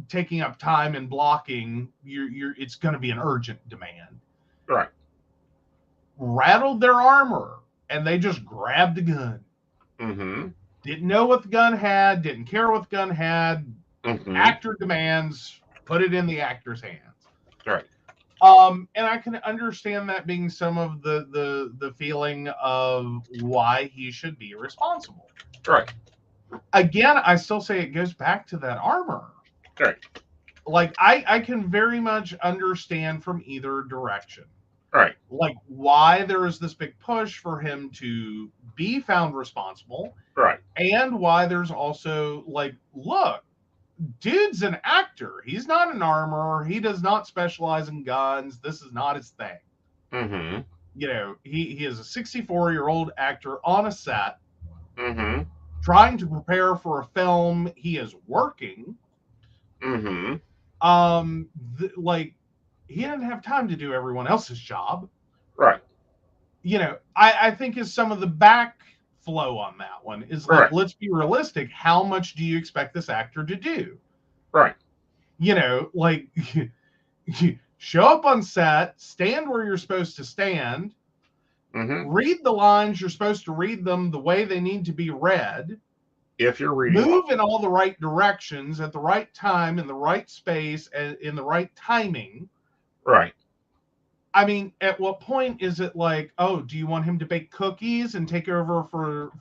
taking up time and blocking, it's going to be an urgent demand. Right. Rattled their armor, and they just grabbed the gun. Didn't know what the gun had, didn't care what the gun had. Actor demands, put it in the actor's hands. Right. And I can understand that being some of the feeling of why he should be responsible. Right. Again, I still say it goes back to that armor. Right. Like, I can very much understand from either direction. Right. Like, why there is this big push for him to be found responsible. Right. And why there's also, like, look, dude's an actor. He's not an armorer. He does not specialize in guns. This is not his thing. He is a 64-year-old actor on a set, trying to prepare for a film he is working. He didn't have time to do everyone else's job. Right. I think is some of the backflow on that one is like, let's be realistic. How much do you expect this actor to do? Right. Show up on set, stand where you're supposed to stand, read the lines, you're supposed to read them the way they need to be read. If you're reading, move in all the right directions at the right time, in the right space, and in the right timing. Right. I mean, at what point is it like, oh, do you want him to bake cookies and take over for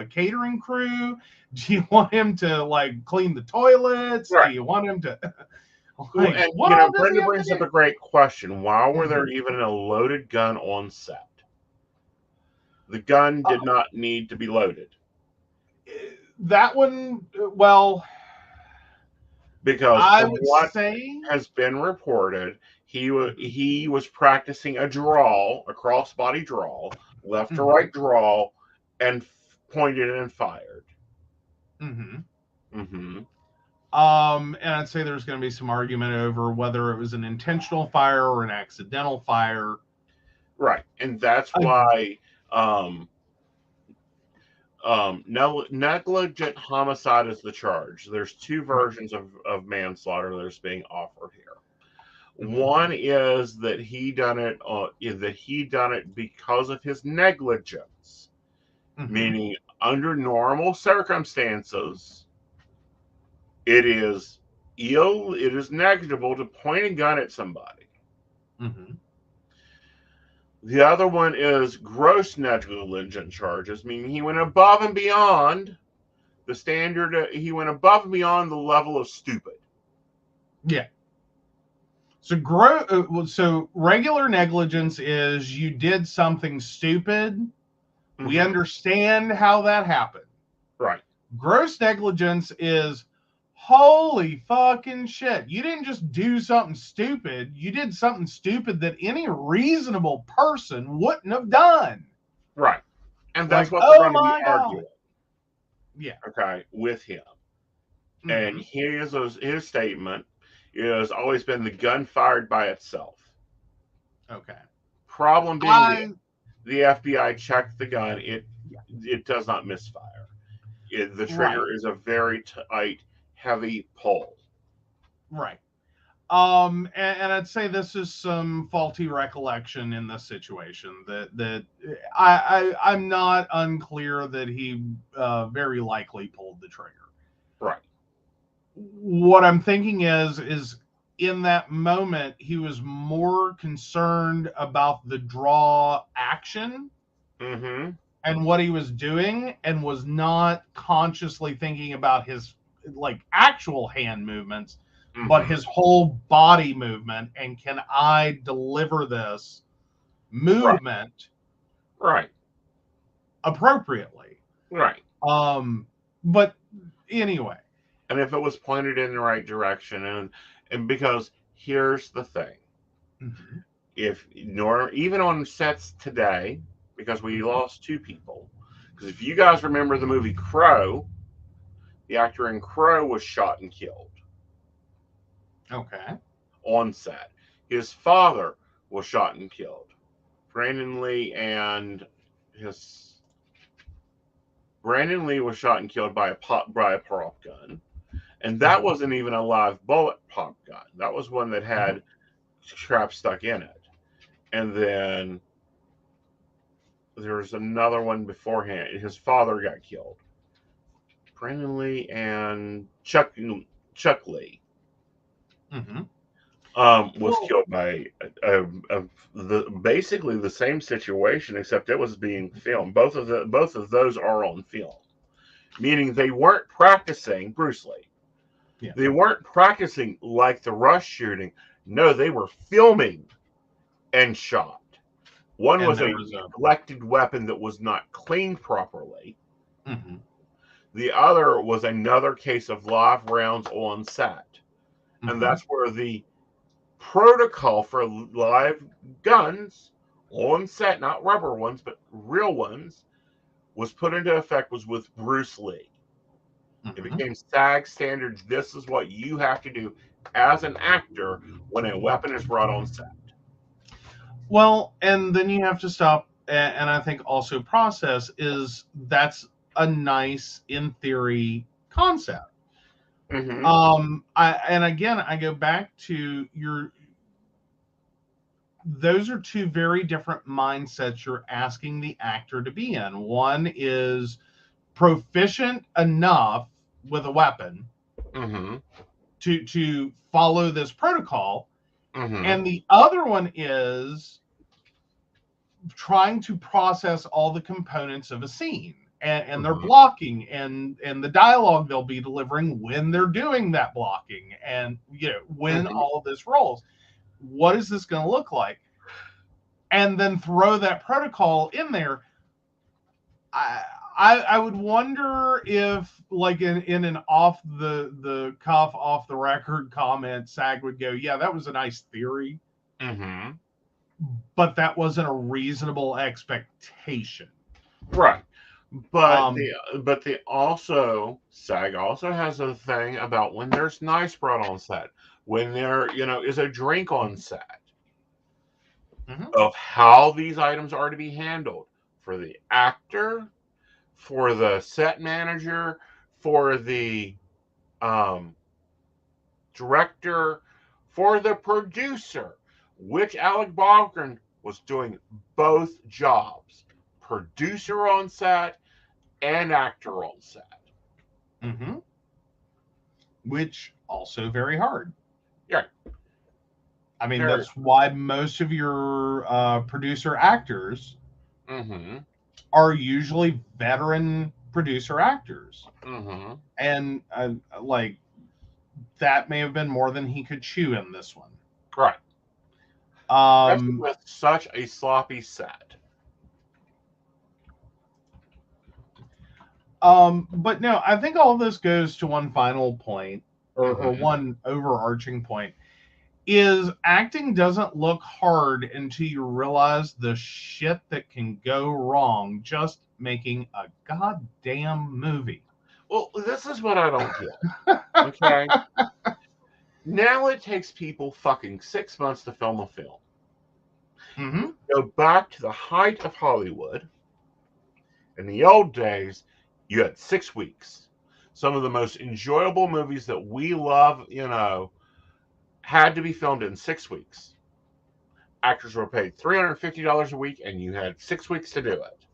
catering crew? Do you want him to, like, clean the toilets? Right. Do you want him to Brenda brings up a great question. Why were there even a loaded gun on set? The gun did not need to be loaded. That one, well, because I from would what say has been reported, he was practicing a crossbody draw, left to right draw, and pointed and fired. And I'd say there's going to be some argument over whether it was an intentional fire or an accidental fire. Right, and that's why negligent homicide is the charge. There's two versions of manslaughter that's being offered here. One is that he done it because of his negligence, meaning under normal circumstances, it is negligible to point a gun at somebody. The other one is gross negligence charges, meaning he went above and beyond the standard. He went above and beyond the level of stupid. Yeah. So regular negligence is you did something stupid. We understand how that happened. Right. Gross negligence is, holy fucking shit. You didn't just do something stupid. You did something stupid that any reasonable person wouldn't have done. Right. And that's what they're going to be arguing. Yeah. Okay. With him. And his statement has always been the gun fired by itself. Okay. Problem being the FBI checked the gun. It does not misfire. The trigger is a very tight, heavy pull. Right. And I'd say this is some faulty recollection in this situation. That I'm not unclear that he very likely pulled the trigger. Right. What I'm thinking is in that moment he was more concerned about the draw action and what he was doing, and was not consciously thinking about his actual hand movements, but his whole body movement, and can I deliver this movement appropriately. Right. But anyway. And if it was pointed in the right direction, And because here's the thing. Mhm. Even on sets today, because we lost 2 people. Because if you guys remember the movie Crow, the actor in Crow was shot and killed Okay. on set. His father was shot and killed. Brandon Lee was shot and killed by a prop gun, and that wasn't even a live bullet pop gun. That was one that had traps stuck in it. And then there was another one beforehand. His father got killed. Brandon Lee and Chuck Lee Mm-hmm. was killed by basically the same situation, except it was being filmed. Both of those are on film, meaning they weren't practicing Bruce Lee. Yeah. They weren't practicing like the Rush shooting. No, they were filming and shot. One was a neglected weapon that was not cleaned properly. Mm-hmm. The other was another case of live rounds on set. Mm-hmm. And that's where the protocol for live guns on set, not rubber ones, but real ones, was put into effect was with Bruce Lee. It became SAG standards. This is what you have to do as an actor when a weapon is brought on set. Well, and then you have to stop, and I think also process that's a nice, in theory, concept. Mm-hmm. I go back to those are 2 very different mindsets you're asking the actor to be in. One is proficient enough with a weapon to follow this protocol, and the other one is trying to process all the components of a scene and their blocking and the dialogue they'll be delivering when they're doing that blocking, and when all of this rolls, what is this going to look like, and then throw that protocol in there. I would wonder if, like, in an off the cuff, off the record comment, SAG would go, yeah, that was a nice theory, but that wasn't a reasonable expectation. Right. But SAG also has a thing about when there's nice brought on set, when there is a drink on set, of how these items are to be handled for the actor, for the set manager, for the director, for the producer, which Alec Baldwin was doing both jobs, producer on set and actor on set. Which also very hard. Yeah. I mean, that's why most of your producer actors are usually veteran producer actors. And like, that may have been more than he could chew in this one. Right. With such a sloppy set. But no, I think all this goes to one final point, or one overarching point, is acting doesn't look hard until you realize the shit that can go wrong just making a goddamn movie. Well, this is what I don't get. Okay? Now it takes people fucking 6 months to film a film. Go back to the height of Hollywood. In the old days, you had 6 weeks. Some of the most enjoyable movies that we love, had to be filmed in 6 weeks. Actors were paid $350 a week, and you had 6 weeks to do it.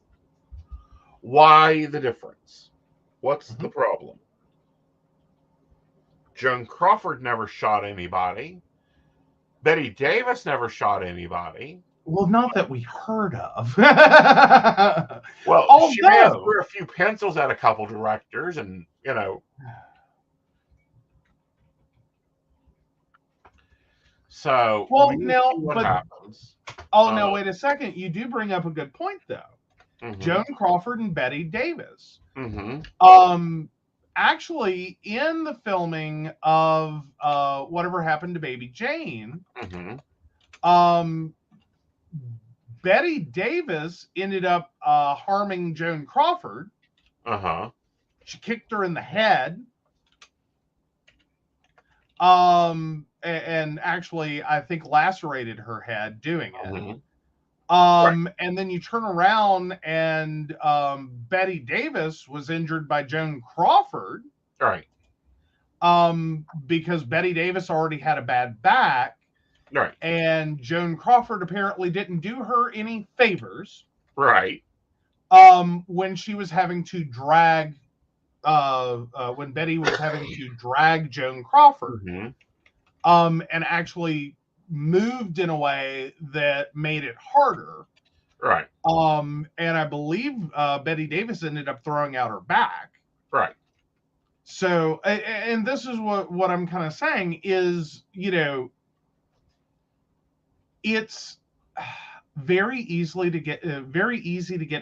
Why the difference? What's the problem? Joan Crawford never shot anybody. Betty Davis never shot anybody. Well, not that we heard of. Well, she may have threw a few pencils at a couple directors, and So what happens. No, wait a second. You do bring up a good point, though. Joan Crawford and Betty Davis. actually, in the filming of Whatever Happened to Baby Jane, Betty Davis ended up harming Joan Crawford. She kicked her in the head. And actually, I think lacerated her head doing it. And then you turn around and Betty Davis was injured by Joan Crawford. Right. Because Betty Davis already had a bad back. Right. And Joan Crawford apparently didn't do her any favors. Right. When she was having to drag, when Betty was having to drag Joan Crawford. And actually moved in a way that made it harder. Right. And I believe Betty Davis ended up throwing out her back. Right. So, and this is what I'm kind of saying is, you know, it's very easy to get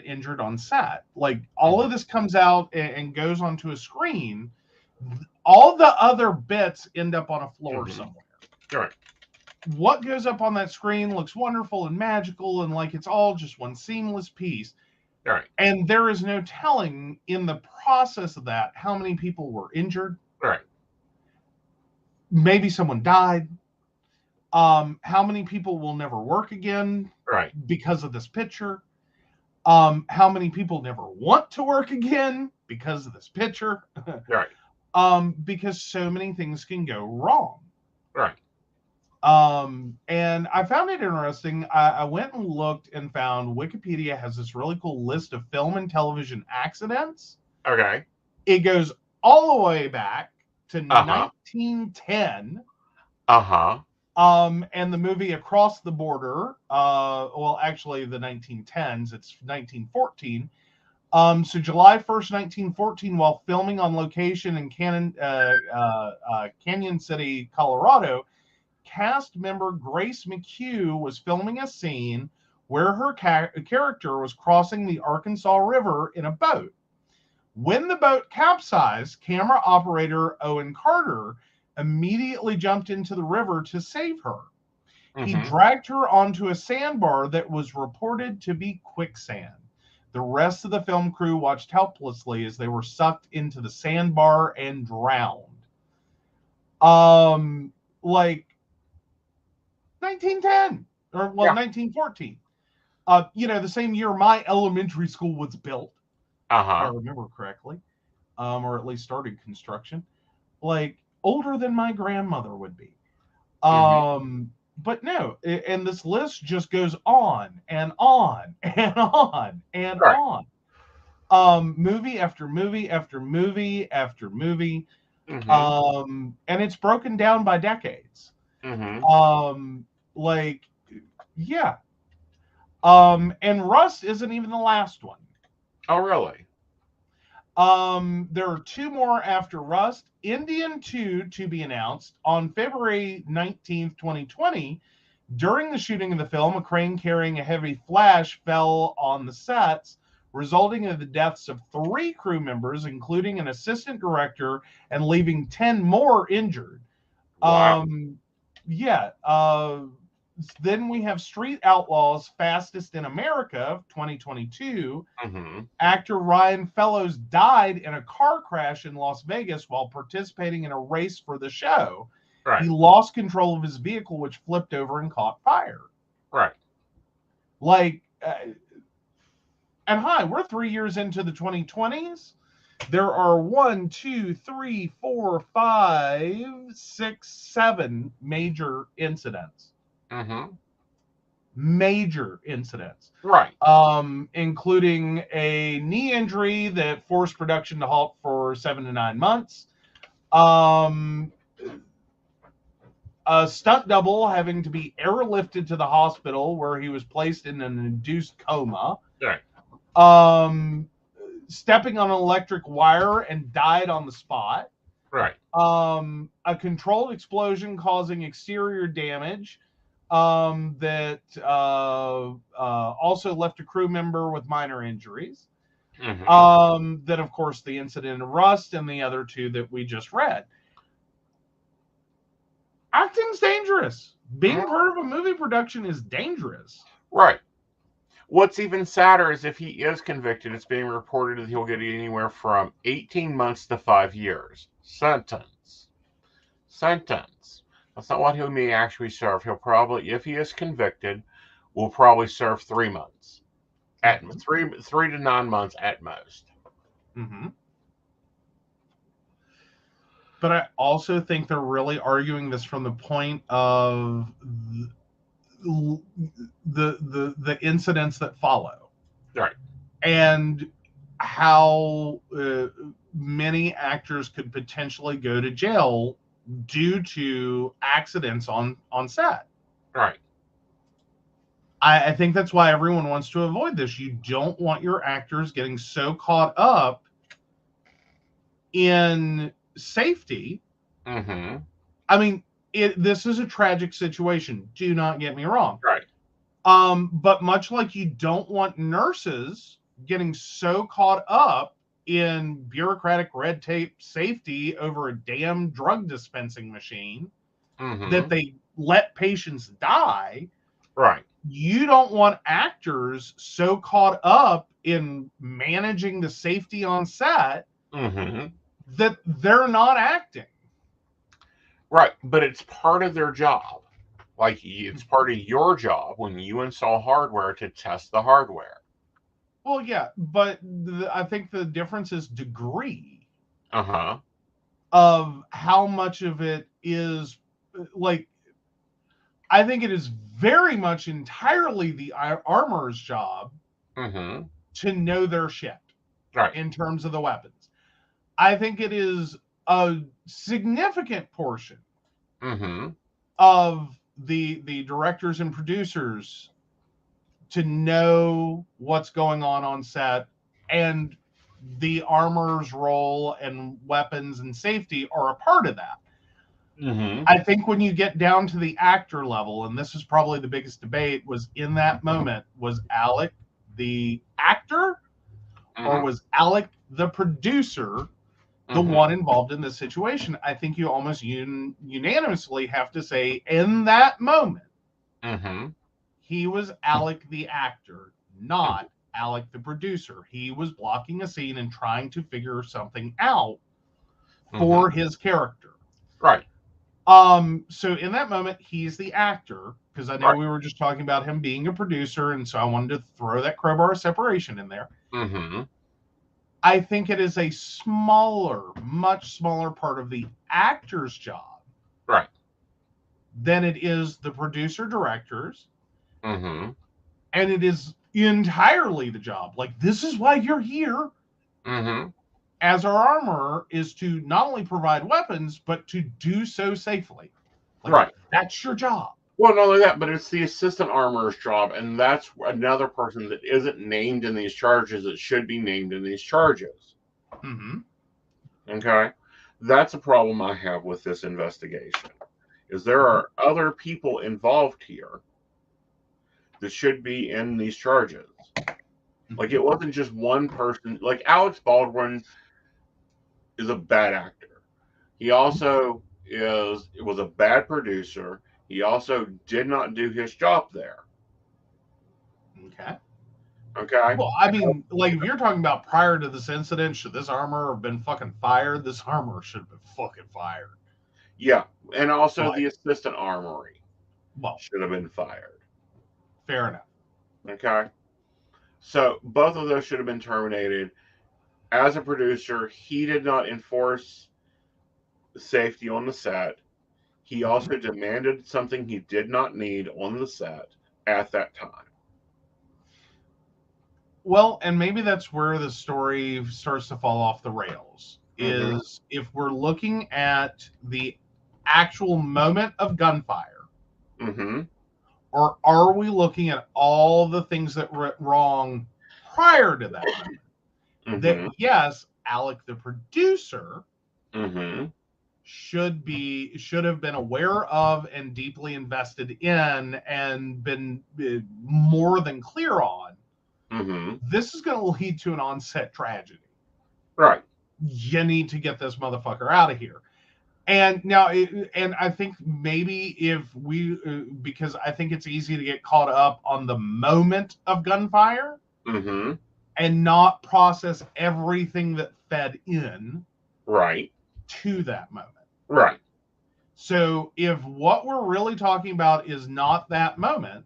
injured on set. Like all of this comes out and goes onto a screen. All the other bits end up on a floor somewhere. Right. What goes up on that screen looks wonderful and magical and like it's all just one seamless piece. Right. And there is no telling in the process of that how many people were injured. Right. Maybe someone died. How many people will never work again because of this picture? How many people never want to work again because of this picture? Right. Because so many things can go wrong. Right. And I found it interesting. I went and looked and found Wikipedia has this really cool list of film and television accidents. Okay. It goes all the way back to 1910. And the movie Across the Border, well, actually the 1910s, it's 1914. So July 1st, 1914, while filming on location in Canyon City, Colorado, cast member Grace McHugh was filming a scene where her character was crossing the Arkansas River in a boat. When the boat capsized, camera operator Owen Carter immediately jumped into the river to save her. He dragged her onto a sandbar that was reported to be quicksand. The rest of the film crew watched helplessly as they were sucked into the sandbar and drowned. Like 1910 or 1914. You know, the same year my elementary school was built. If I remember correctly. Or at least started construction. Like older than my grandmother would be. But no, and this list just goes on and on and on and on. Movie after movie after movie after movie. And it's broken down by decades. Like, yeah. And Rust isn't even the last one. Oh, really? There are two more after Rust. Indian 2 to be announced on February 19th, 2020. During the shooting of the film, a crane carrying a heavy flash fell on the sets, resulting in the deaths of 3 crew members, including an assistant director, and leaving 10 more injured. Wow. Then we have Street Outlaws Fastest in America, 2022. Actor Ryan Fellows died in a car crash in Las Vegas while participating in a race for the show. He lost control of his vehicle, which flipped over and caught fire. Like, and hi, we're 3 years into the 2020s. There are 1, 2, 3, 4, 5, 6, 7 major incidents. Major incidents. Including a knee injury that forced production to halt for 7 to 9 months. A stunt double having to be airlifted to the hospital where he was placed in an induced coma. Stepping on an electric wire and died on the spot. A controlled explosion causing exterior damage that also left a crew member with minor injuries. Mhm. Then, of course, the incident in Rust and the other two that we just read. Acting's dangerous. Being part of a movie production is dangerous. Right. What's even sadder is if he is convicted, it's being reported that he'll get anywhere from 18 months to 5 years. Sentence. That's not what he may actually serve. He'll probably, if he is convicted, will probably serve 3 months. At 3 to 9 months at most. Mm-hmm. But I also think they're really arguing this from the point of the incidents that follow. Right. And how many actors could potentially go to jail due to accidents on set. Right. I think that's why everyone wants to avoid this. You don't want your actors getting so caught up in safety. Mm-hmm. I mean, this is a tragic situation. Do not get me wrong. Right. But much like you don't want nurses getting so caught up in bureaucratic red tape safety over a damn drug dispensing machine that they let patients die. Right. You don't want actors so caught up in managing the safety on set that they're not acting. Right. But it's part of their job. Like, it's part of your job when you install hardware to test the hardware. Well, yeah, but I think the difference is degree of how much of it is, like, I think it is very much entirely the armorer's job to know their shit in terms of the weapons. I think it is a significant portion of the directors and producers to know what's going on set, and the armorer's role and weapons and safety are a part of that. I think when you get down to the actor level, and this is probably the biggest debate, was in that moment, was Alec the actor or was Alec the producer the one involved in this situation? I think you almost unanimously have to say in that moment, he was Alec the actor, not Alec the producer. He was blocking a scene and trying to figure something out for his character. Right. So in that moment, he's the actor, because I know we were just talking about him being a producer, and so I wanted to throw that crowbar of separation in there. I think it is a much smaller part of the actor's job than it is the producer directors. And it is entirely the job. Like, this is why you're here as our armorer, is to not only provide weapons, but to do so safely. Like, that's your job. Well, not only that, but it's the assistant armorer's job, and that's another person that isn't named in these charges that should be named in these charges. Okay? That's a problem I have with this investigation, is there are other people involved here that should be in these charges. Like, it wasn't just one person. Like, Alex Baldwin is a bad actor. He also was a bad producer. He also did not do his job there. Okay. Well, I mean, like, if you're talking about prior to this incident, should this armorer have been fucking fired? This armorer should have been fucking fired. Yeah, and also the assistant armory should have been fired. Fair enough. Okay. So both of those should have been terminated. As a producer, he did not enforce safety on the set. He also demanded something he did not need on the set at that time. Well, and maybe that's where the story starts to fall off the rails, is if we're looking at the actual moment of gunfire, or are we looking at all the things that went wrong prior to that moment? That, yes, Alec, the producer, should have been aware of and deeply invested in and been more than clear on this is going to lead to an onset tragedy. Right. You need to get this motherfucker out of here. And now, and I think maybe if we, because I think it's easy to get caught up on the moment of gunfire and not process everything that fed in to that moment. Right. So if what we're really talking about is not that moment,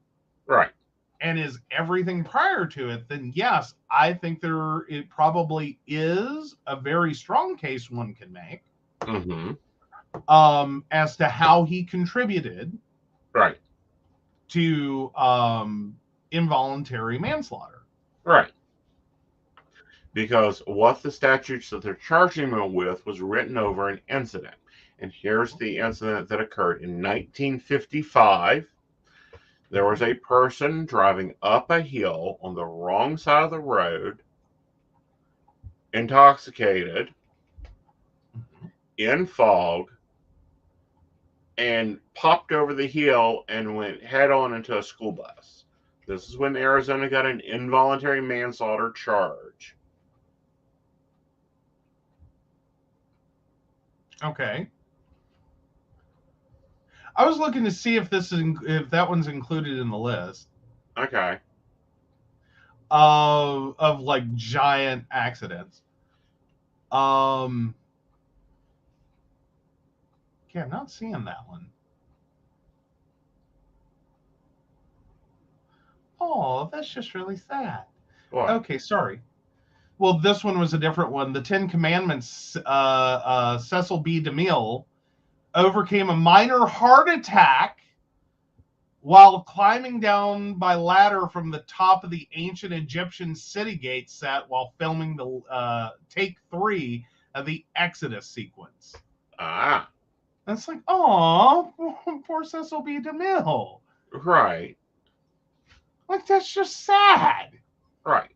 and is everything prior to it, then yes, I think it probably is a very strong case one can make as to how he contributed to involuntary manslaughter. Right. Because what the statutes that they're charging him with was written over an incident. And here's the incident that occurred in 1955. There was a person driving up a hill on the wrong side of the road, intoxicated, in fog, and popped over the hill and went head on into a school bus. This is when Arizona got an involuntary manslaughter charge. Okay. I was looking to see if that one's included in the list. Okay. Of like giant accidents. Yeah, I'm not seeing that one. Oh, that's just really sad. What? Okay, sorry. Well, this one was a different one. The Ten Commandments, Cecil B. DeMille overcame a minor heart attack while climbing down by ladder from the top of the ancient Egyptian city gate set while filming the take 3 of the Exodus sequence. Ah. That's like, oh, poor Cecil B. DeMille. Right. Like, that's just sad. Right.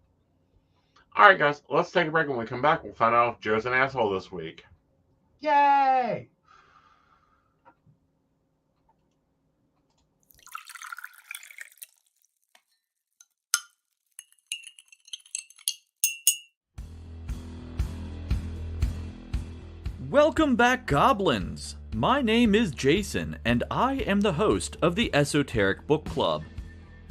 All right, guys, let's take a break. When we come back, we'll find out if Joe's an asshole this week. Yay! Welcome back, Goblins! My name is Jason, and I am the host of the Esoteric Book Club,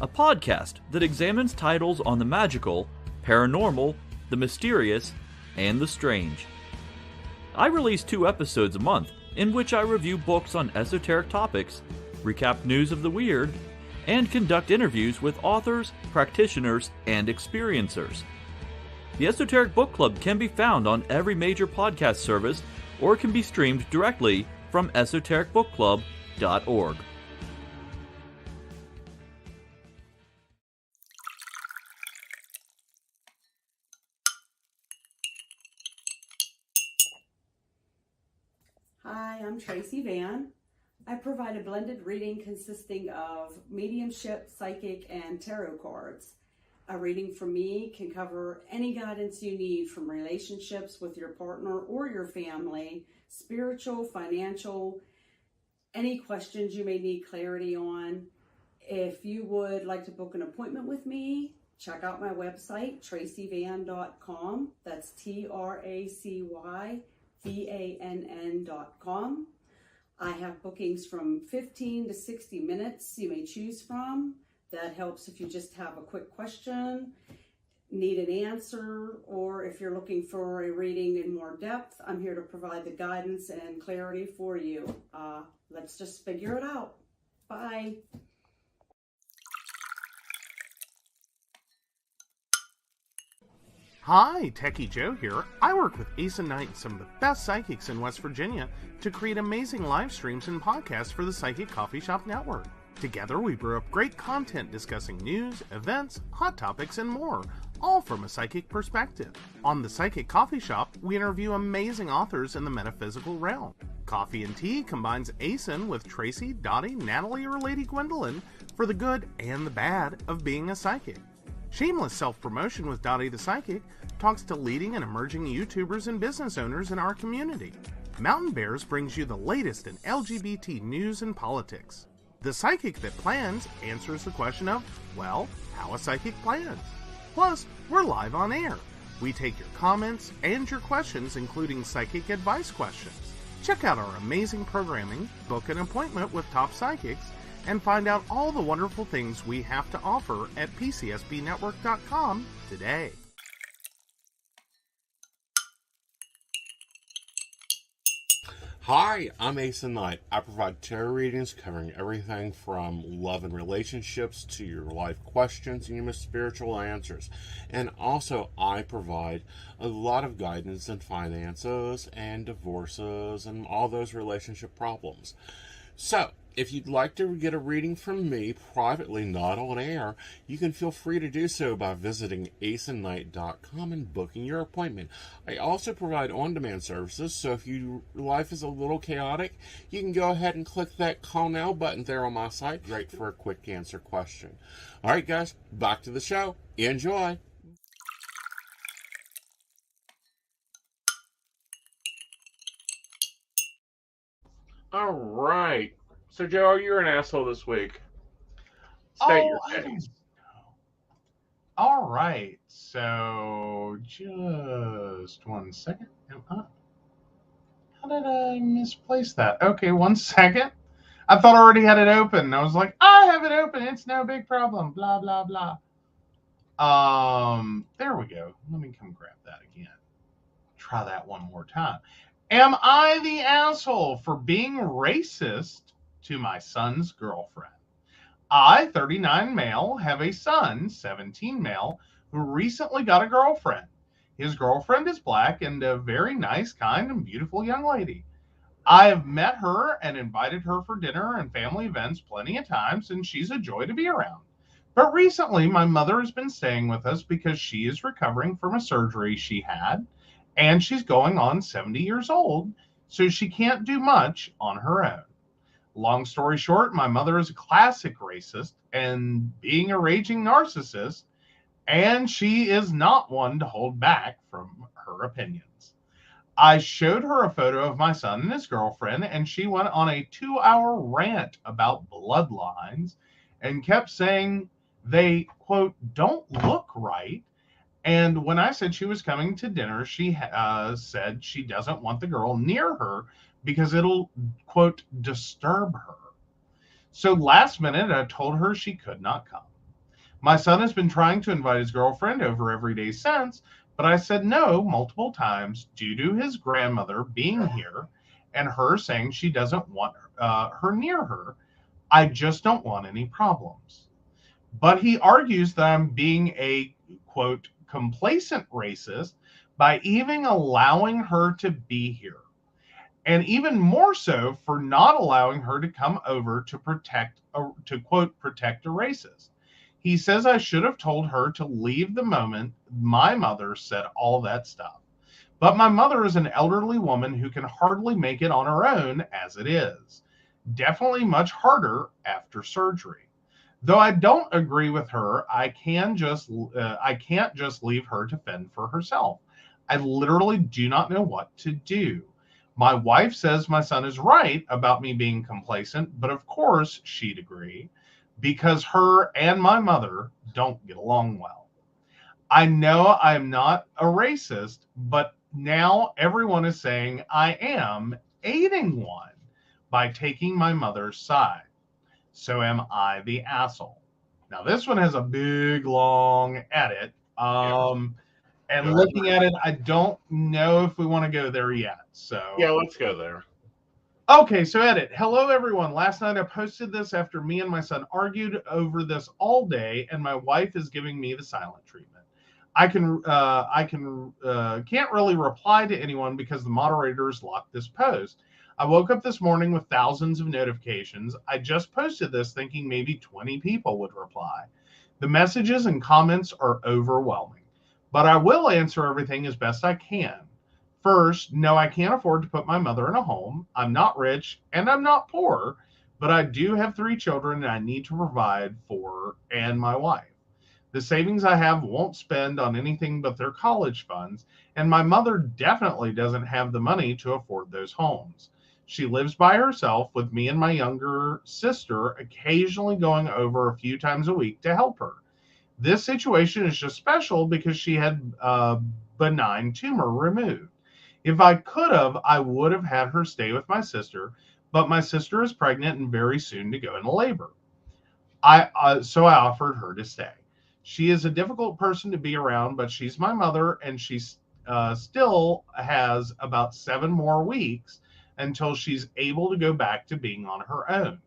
a podcast that examines titles on the magical, paranormal, the mysterious, and the strange. I release 2 episodes a month in which I review books on esoteric topics, recap news of the weird, and conduct interviews with authors, practitioners, and experiencers. The Esoteric Book Club can be found on every major podcast service or can be streamed directly from esotericbookclub.org. Hi, I'm Tracy Van. I provide a blended reading consisting of mediumship, psychic, and tarot cards. A reading from me can cover any guidance you need from relationships with your partner or your family, spiritual, financial, any questions you may need clarity on. If you would like to book an appointment with me, check out my website, tracyvann.com. That's TracyVann.com. I have bookings from 15 to 60 minutes you may choose from. That helps if you just have a quick question, need an answer, or if you're looking for a reading in more depth, I'm here to provide the guidance and clarity for you. Let's just figure it out. Bye. Hi, Techie Joe here. I work with Aeson Knight, some of the best psychics in West Virginia, to create amazing live streams and podcasts for the Psychic Coffee Shop Network. Together, we brew up great content discussing news, events, hot topics, and more, all from a psychic perspective. On the Psychic Coffee Shop, we interview amazing authors in the metaphysical realm. Coffee and Tea combines Aeson with Tracy, Dottie, Natalie, or Lady Gwendolyn for the good and the bad of being a psychic. Shameless Self-Promotion with Dottie the Psychic talks to leading and emerging YouTubers and business owners in our community. Mountain Bears brings you the latest in LGBT news and politics. The Psychic That Plans answers the question of, well, how a psychic plans. Plus, we're live on air. We take your comments and your questions, including psychic advice questions. Check out our amazing programming, book an appointment with top psychics, and find out all the wonderful things we have to offer at pcsbnetwork.com today. Hi, I'm Aeson Knight. I provide tarot readings covering everything from love and relationships to your life questions and your most spiritual answers. And also, I provide a lot of guidance in finances and divorces and all those relationship problems. So, if you'd like to get a reading from me privately, not on air, you can feel free to do so by visiting aesonnight.com and booking your appointment. I also provide on-demand services, so if your life is a little chaotic, you can go ahead and click that call now button there on my site. Great for a quick answer question. All right, guys, back to the show. Enjoy. All right. So, Joe, you're an asshole this week. State your case. All right. So, just 1 second. How did I misplace that? Okay, 1 second. I thought I already had it open. I was like, I have it open. It's no big problem. Blah, blah, blah. There we go. Let me come grab that again. Try that one more time. Am I the asshole for being racist to my son's girlfriend? I, 39 male, have a son, 17 male, who recently got a girlfriend. His girlfriend is black and a very nice, kind, and beautiful young lady. I have met her and invited her for dinner and family events plenty of times, and she's a joy to be around. But recently, my mother has been staying with us because she is recovering from a surgery she had, and she's going on 70 years old, so she can't do much on her own. Long story short, my mother is a classic racist and being a raging narcissist, and she is not one to hold back from her opinions. I showed her a photo of my son and his girlfriend, and she went on a 2-hour rant about bloodlines and kept saying they, quote, don't look right. And when I said she was coming to dinner, she said she doesn't want the girl near her because it'll, quote, disturb her. So last minute, I told her she could not come. My son has been trying to invite his girlfriend over every day since, but I said no multiple times due to his grandmother being here and her saying she doesn't want her near her. I just don't want any problems. But he argues that I'm being a, quote, complacent racist by even allowing her to be here. And even more so for not allowing her to come over to quote, protect a racist. He says I should have told her to leave the moment my mother said all that stuff. But my mother is an elderly woman who can hardly make it on her own as it is. Definitely much harder after surgery. Though I don't agree with her, I can't just leave her to fend for herself. I literally do not know what to do. My wife says my son is right about me being complacent, but of course she'd agree because her and my mother don't get along well. I know I'm not a racist, but now everyone is saying I am aiding one by taking my mother's side. So am I the asshole? Now this one has a big long edit. And looking at it, I don't know if we want to go there yet. So yeah, let's go there. Okay, so edit. Hello everyone. Last night I posted this after me and my son argued over this all day, and my wife is giving me the silent treatment. I can't really reply to anyone because the moderators locked this post. I woke up this morning with thousands of notifications. I just posted this thinking maybe 20 people would reply. The messages and comments are overwhelming, but I will answer everything as best I can. First, no, I can't afford to put my mother in a home. I'm not rich and I'm not poor, but I do have 3 children and I need to provide for and my wife. The savings I have won't spend on anything but their college funds, and my mother definitely doesn't have the money to afford those homes. She lives by herself with me and my younger sister occasionally going over a few times a week to help her. This situation is just special because she had a benign tumor removed. If I could have, I would have had her stay with my sister, but my sister is pregnant and very soon to go into labor. So I offered her to stay. She is a difficult person to be around, but she's my mother, and she still has about 7 more weeks until she's able to go back to being on her own.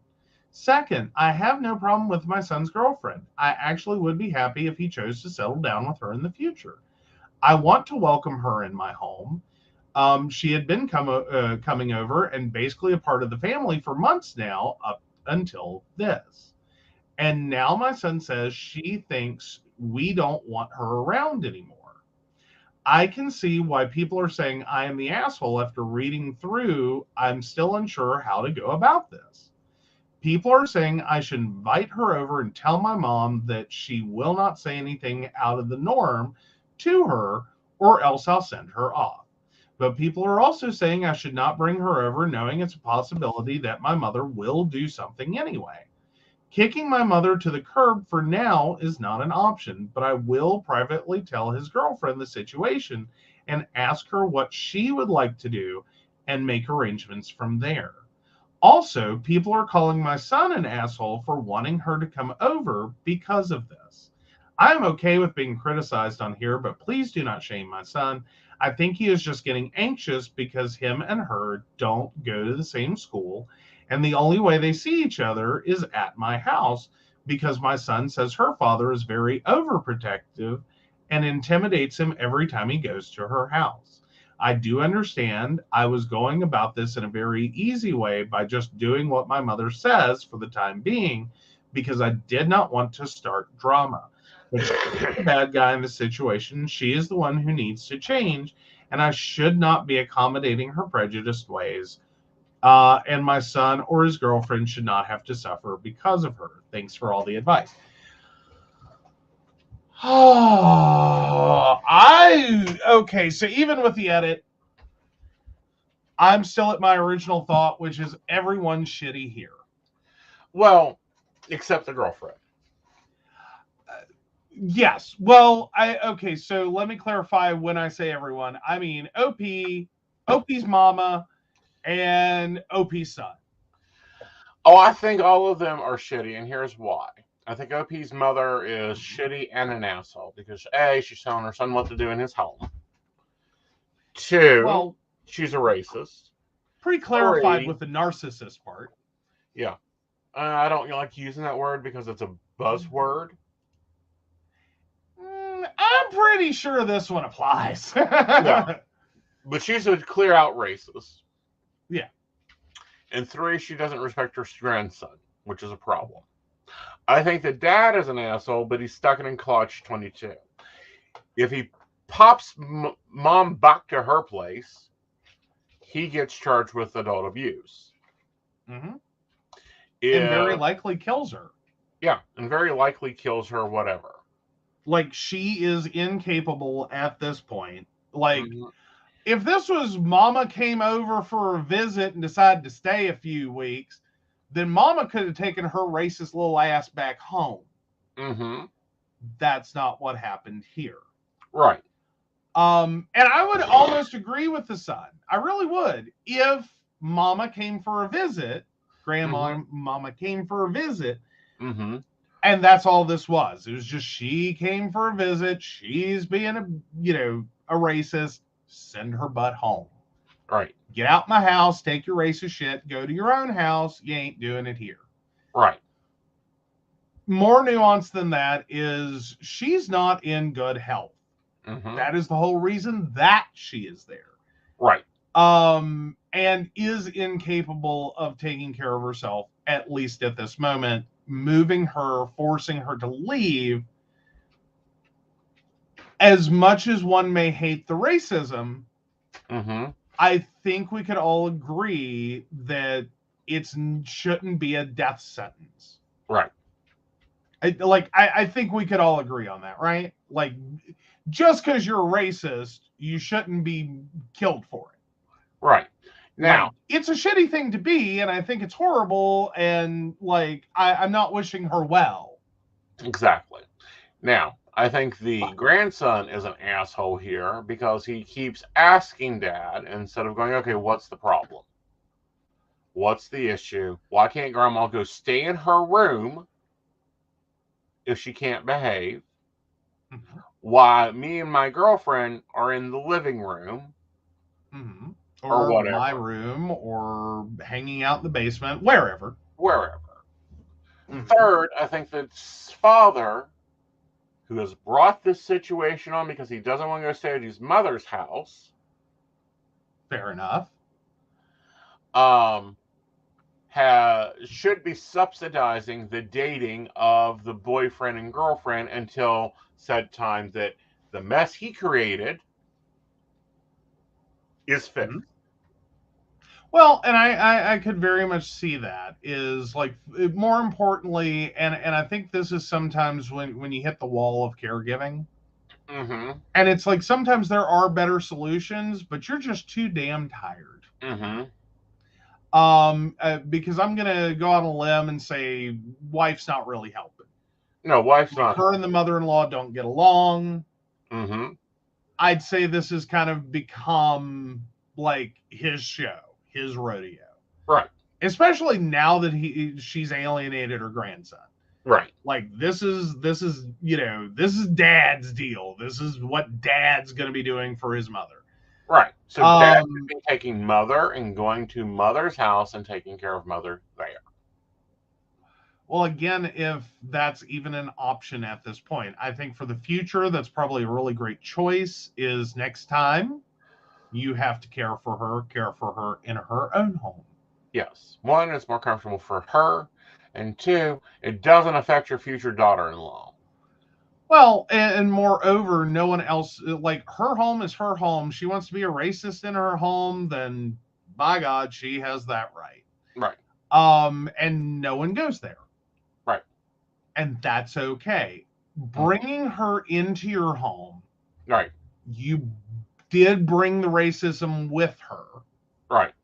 Second, I have no problem with my son's girlfriend. I actually would be happy if he chose to settle down with her in the future. I want to welcome her in my home. She had been coming over and basically a part of the family for months now, up until this. And now my son says she thinks we don't want her around anymore. I can see why people are saying I am the asshole after reading through. I'm still unsure how to go about this. People are saying I should invite her over and tell my mom that she will not say anything out of the norm to her, or else I'll send her off. But people are also saying I should not bring her over, knowing it's a possibility that my mother will do something anyway. Kicking my mother to the curb for now is not an option, but I will privately tell his girlfriend the situation and ask her what she would like to do and make arrangements from there. Also, people are calling my son an asshole for wanting her to come over because of this. I am okay with being criticized on here, but please do not shame my son. I think he is just getting anxious because him and her don't go to the same school, and the only way they see each other is at my house because my son says her father is very overprotective and intimidates him every time he goes to her house. I do understand I was going about this in a very easy way by just doing what my mother says for the time being because I did not want to start drama. But she's the bad guy in the situation. She is the one who needs to change, and I should not be accommodating her prejudiced ways. And my son or his girlfriend should not have to suffer because of her. Thanks for all the advice. Okay, so even with the edit, I'm still at my original thought, which is everyone's shitty here. Well, except the girlfriend. Yes. Well, okay, so let me clarify when I say everyone. I mean OP's mama, and OP's son. Oh, I think all of them are shitty, and here's why. I think OP's mother is shitty and an asshole because A, she's telling her son what to do in his home. 2, well, she's a racist. Pretty clarified 3, with the narcissist part. Yeah. I don't like using that word because it's a buzzword. I'm pretty sure this one applies. Yeah. But she's a clear out racist. Yeah. And 3, she doesn't respect her grandson, which is a problem. I think the dad is an asshole, but he's stuck in clutch 22. If he pops mom back to her place, he gets charged with adult abuse. Mm-hmm. And very likely kills her. Yeah, and very likely kills her, whatever. Like, she is incapable at this point. Like, if this was Mama came over for a visit and decided to stay a few weeks, then Mama could have taken her racist little ass back home. Mm-hmm. That's not what happened here. Right. And I would almost agree with the son. I really would. If Mama came for a visit, Mama came for a visit, and that's all this was. It was just she came for a visit. She's being a racist. Send her butt home. Right. Get out my house, take your racist shit, go to your own house. You ain't doing it here. Right. More nuance than that is she's not in good health. That is the whole reason that she is there. Right. And is incapable of taking care of herself, at least at this moment. Moving her, forcing her to leave. As much as one may hate the racism, I think we could all agree that it shouldn't be a death sentence. Right. I think we could all agree on that, right? Like, just because you're a racist, you shouldn't be killed for it. Right. Now, it's a shitty thing to be, and I think it's horrible, and I'm not wishing her well. Exactly. Now, I think the grandson is an asshole here because he keeps asking dad instead of going, okay, what's the problem? What's the issue? Why can't grandma go stay in her room if she can't behave? Mm-hmm. Why me and my girlfriend are in the living room? Mm-hmm. Or whatever. My room, or hanging out in the basement, wherever. Wherever. Mm-hmm. Third, I think that father, who has brought this situation on because he doesn't want to go stay at his mother's house. Fair enough. Should be subsidizing the dating of the boyfriend and girlfriend until said time that the mess he created is fixed. Mm-hmm. Well, and I could very much see that is like, more importantly, and I think this is sometimes when you hit the wall of caregiving. Mm-hmm. And it's like sometimes there are better solutions, but you're just too damn tired. Mm-hmm. Because I'm gonna go on a limb and say wife's not really helping. No, wife's not. Her and the mother-in-law don't get along. Mm-hmm. I'd say this has kind of become like his show, his rodeo. Right. Especially now that she's alienated her grandson. Right. Like this is this is dad's deal. This is what dad's going to be doing for his mother. Right. So dad should be taking mother and going to mother's house and taking care of mother there. Well, again, if that's even an option at this point, I think for the future, that's probably a really great choice. Is next time you have to care for her in her own home. Yes. One, it's more comfortable for her. And two, it doesn't affect your future daughter-in-law. Well, and moreover, no one else, like, her home is her home. She wants to be a racist in her home, then by God, she has that right. Right. And no one goes there. Right. And that's okay. Bringing her into your home. Right. You did bring the racism with her. Right.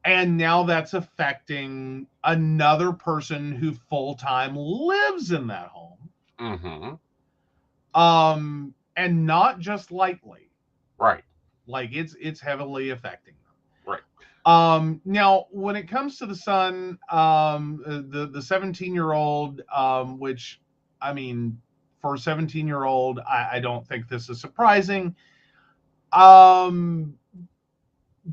And now that's affecting another person who full-time lives in that home. Mm-hmm. And not just lightly. Right. Like it's heavily affecting them. Right. Now when it comes to the son, the 17-year-old, which, I mean, for a 17-year-old, I don't think this is surprising.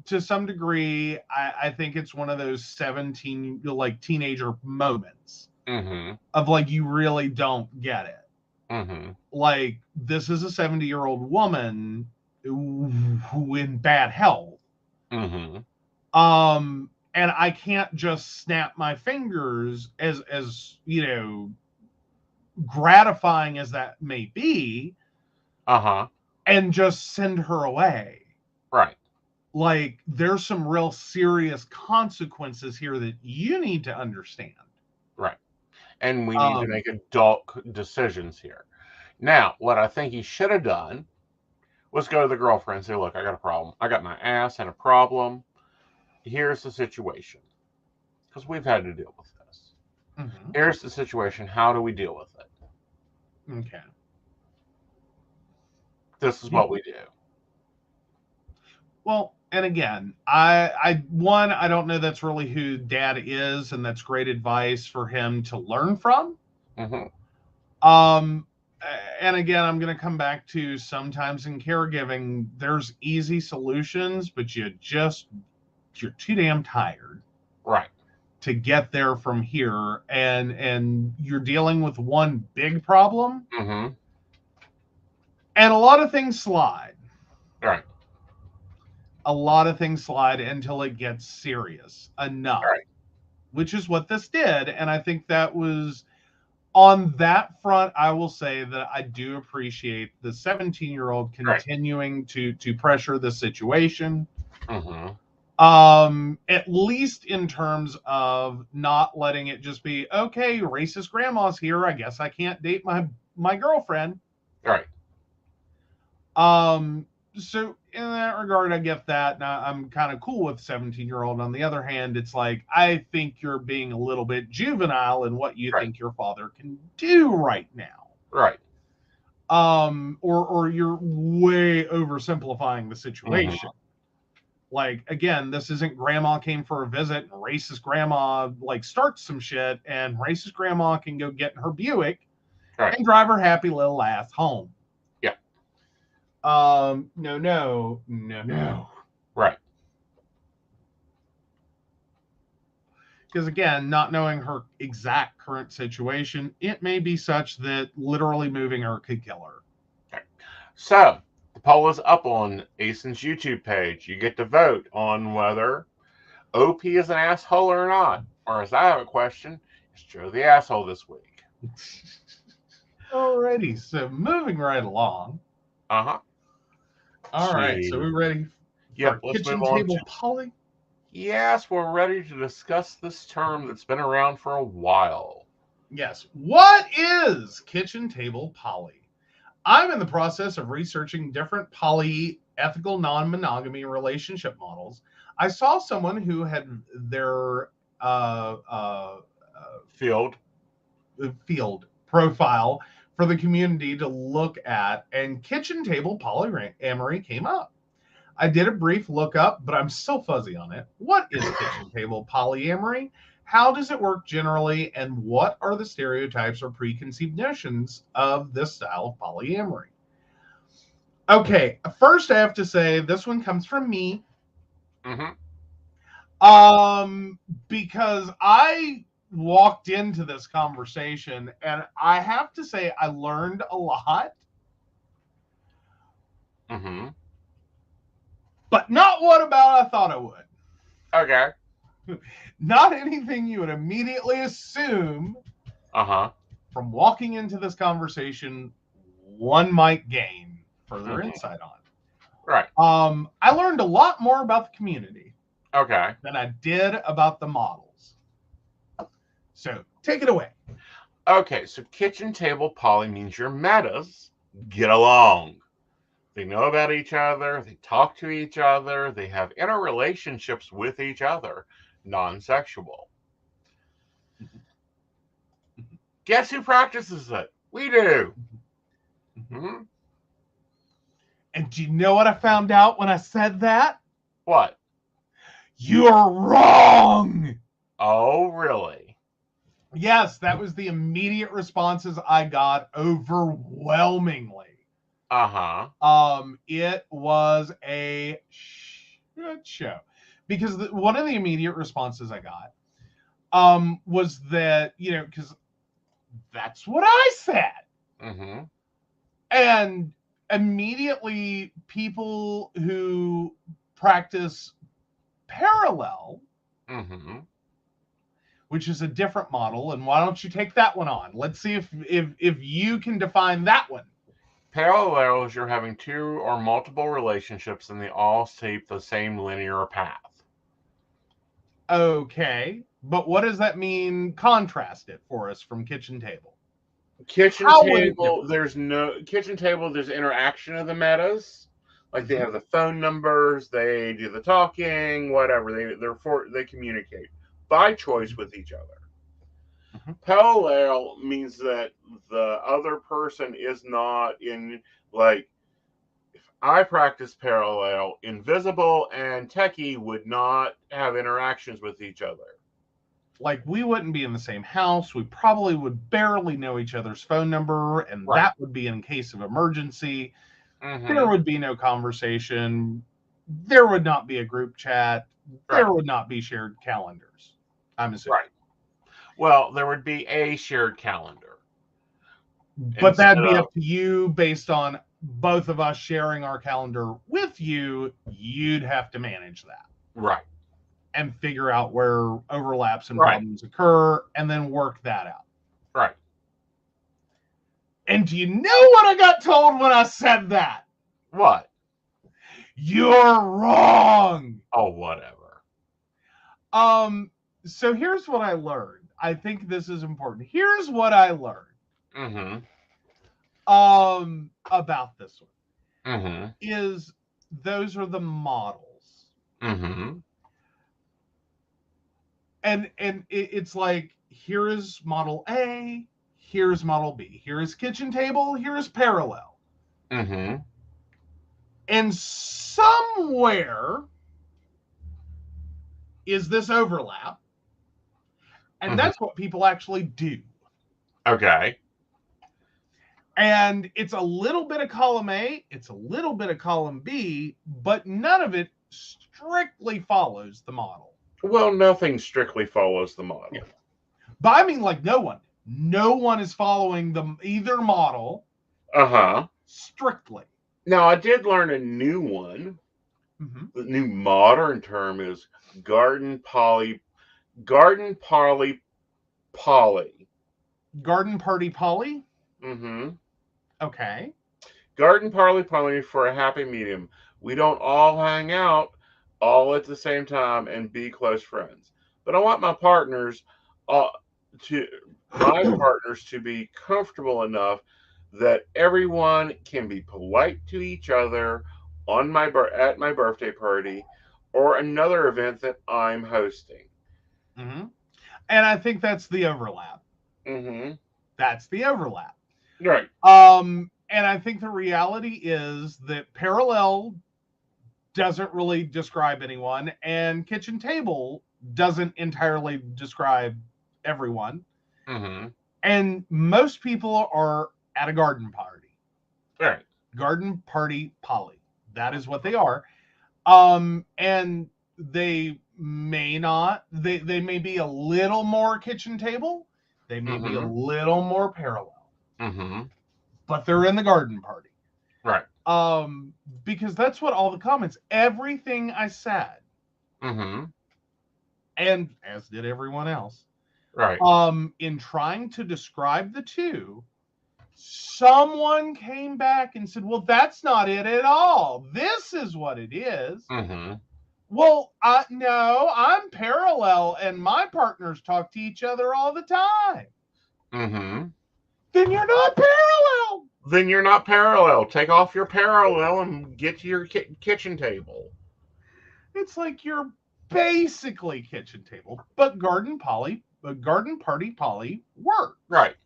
To some degree, I think it's one of those 17, like, teenager moments. Mm-hmm. Of like, you really don't get it. Mm-hmm. Like, this is a 70-year-old woman who in bad health. Mm-hmm. And I can't just snap my fingers, as gratifying as that may be. Uh-huh. And just send her away. Right. Like, there's some real serious consequences here that you need to understand. Right. And we need to make adult decisions here. Now, what I think he should have done was go to the girlfriend and say, look, I got a problem. I got my ass and a problem. Here's the situation. Because we've had to deal with this. Mm-hmm. Here's the situation. How do we deal with it? Okay. This is what we do. Well, and again, I don't know that's really who dad is, and that's great advice for him to learn from. Mm-hmm. And again, I'm going to come back to sometimes in caregiving, there's easy solutions, but you're too damn tired. Right. To get there from here, and you're dealing with one big problem. Mm-hmm. And a lot of things slide. Right. A lot of things slide until it gets serious enough. Right. Which is what this did. And I think that was, on that front, I will say that I do appreciate the 17-year-old continuing to pressure the situation. Mm-hmm. At least in terms of not letting it just be, okay, racist grandma's here, I guess I can't date my girlfriend. Right. So in that regard, I get that. Now, I'm kind of cool with 17-year-old. On the other hand, it's like, I think you're being a little bit juvenile in what you think your father can do right now. Right. or you're way oversimplifying the situation. Like, again, this isn't grandma came for a visit and racist grandma like starts some shit, and racist grandma can go get in her Buick and drive her happy little ass home. Yeah. No. Right. Because again, not knowing her exact current situation, it may be such that literally moving her could kill her. Okay. So the poll is up on Aeson's YouTube page. You get to vote on whether OP is an asshole or not. Or as I have a question, is Joe the asshole this week? Alrighty, so moving right along. Uh-huh. All right, so we're ready for let's kitchen move on table to poly? Yes, we're ready to discuss this term that's been around for a while. Yes. What is kitchen table poly? I'm in the process of researching different poly ethical non-monogamy relationship models. I saw someone who had their field profile for the community to look at, and kitchen table polyamory came up. I did a brief lookup, but I'm still fuzzy on it. What is kitchen table polyamory? How does it work generally? And what are the stereotypes or preconceived notions of this style of polyamory? Okay, first I have to say this one comes from me. Because I walked into this conversation and I have to say I learned a lot. But not what about I thought I would. Okay. Not anything you would immediately assume from walking into this conversation one might gain further insight on. Right. I learned a lot more about the community. Okay. Than I did about the models. So take it away. Okay, so kitchen table poly means your metas get along. They know about each other, they talk to each other, they have interrelationships with each other, non-sexual. Guess who practices it? We do. And do you know what I found out when I said that? What? You're wrong. Oh, really? Yes, that was the immediate responses I got overwhelmingly. It was a shit show. Because one of the immediate responses I got was that, because that's what I said. And immediately people who practice parallel, which is a different model, and why don't you take that one on? Let's see if you can define that one. Parallel is you're having two or multiple relationships and they all take the same linear path. Okay, but what does that mean? Contrast it for us from kitchen table. Kitchen table, there's interaction of the metas. Like they have the phone numbers, they do the talking, whatever. They communicate by choice with each other. Parallel means that the other person is not in, like, if I practice parallel, Invisible and Techie would not have interactions with each other. Like, we wouldn't be in the same house. We probably would barely know each other's phone number, and that would be in case of emergency. There would be no conversation. There would not be a group chat. There would not be shared calendars. I'm assuming. Right. Well, there would be a shared calendar. But that'd be up to you based on both of us sharing our calendar with you. You'd have to manage that. Right. And figure out where overlaps and problems occur and then work that out. Right. And do you know what I got told when I said that? What? You're wrong. Oh, whatever. So here's what I learned. I think this is important. Here's what I learned. About this one. Is those are the models. And it's like, here is model A, here's model B. Here is kitchen table. Here is parallel. Mm-hmm. And somewhere is this overlap. And that's what people actually do. Okay. And it's a little bit of column A, it's a little bit of column B, but none of it strictly follows the model. Well, nothing strictly follows the model. Yeah. But I mean, like, no one. No one is following either model strictly. Now, I did learn a new one. The new modern term is garden party poly. Garden party poly? Mm-hmm. Okay. Garden poly for a happy medium. We don't all hang out all at the same time and be close friends. But I want my partners to be comfortable enough that everyone can be polite to each other on at my birthday party or another event that I'm hosting. Mm-hmm. And I think that's the overlap. Mm-hmm. That's the overlap. Right. And I think the reality is that parallel doesn't really describe anyone, and kitchen table doesn't entirely describe everyone. Mm-hmm. And most people are at a garden party. Right. Garden party poly. That is what they are. And they may not, they may be a little more kitchen table. They may be a little more parallel. But they're in the garden party. Right. Because that's what all the comments, everything I said, and as did everyone else, right. In trying to describe the two, someone came back and said, well, that's not it at all. This is what it is. Well, no, I'm parallel, and my partners talk to each other all the time. Then you're not parallel. Then you're not parallel. Take off your parallel and get to your kitchen table. It's like you're basically kitchen table, but garden party poly works. Right.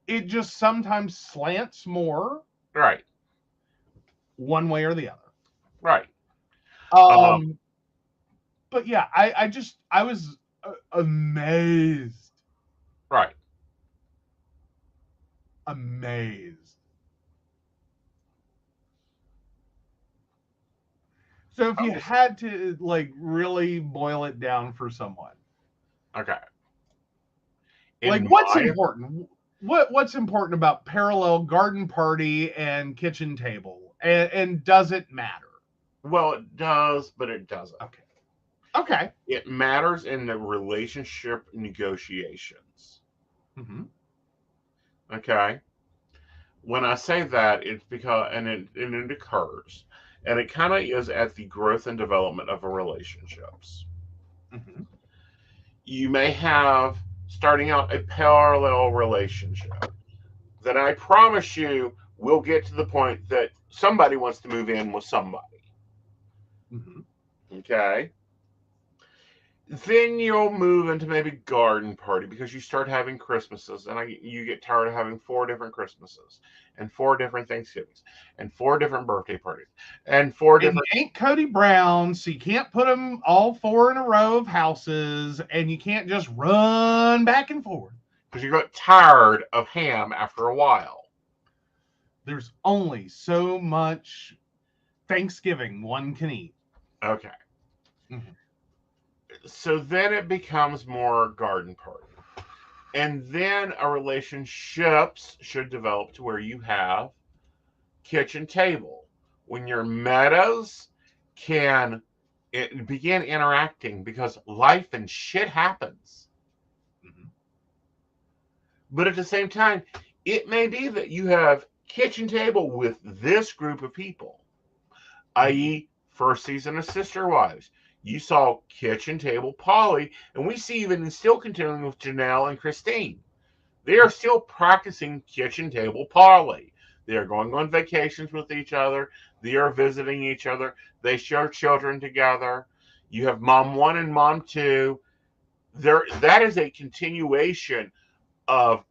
It just sometimes slants more. Right. One way or the other. Right. But yeah, I was amazed. Right. Amazed. So if you had to like really boil it down for someone. Okay. Like what's important? What's important about parallel garden party and kitchen table? And does it matter? Well, it does, but it doesn't. Okay. It matters in the relationship negotiations. Okay. When I say that, it's because, and it occurs, and it kind of is at the growth and development of a relationships. You may have, starting out, a parallel relationship that I promise you will get to the point that somebody wants to move in with somebody. Okay. Then you'll move into maybe garden party because you start having Christmases, and you get tired of having 4 different Christmases and 4 different Thanksgivings and 4 different birthday parties and 4 different. You ain't Cody Brown, so you can't put them all 4 in a row of houses, and you can't just run back and forth because you got tired of ham after a while. There's only so much Thanksgiving one can eat. Okay. So then it becomes more garden party. And then a relationships should develop to where you have kitchen table. When your metas can begin interacting because life and shit happens. But at the same time, it may be that you have kitchen table with this group of people, i.e. first season of Sister Wives. You saw kitchen table poly, and we see even still continuing with Janelle and Christine. They are still practicing kitchen table poly. They are going on vacations with each other. They are visiting each other. They share children together. You have mom 1 and mom 2. That is a continuation of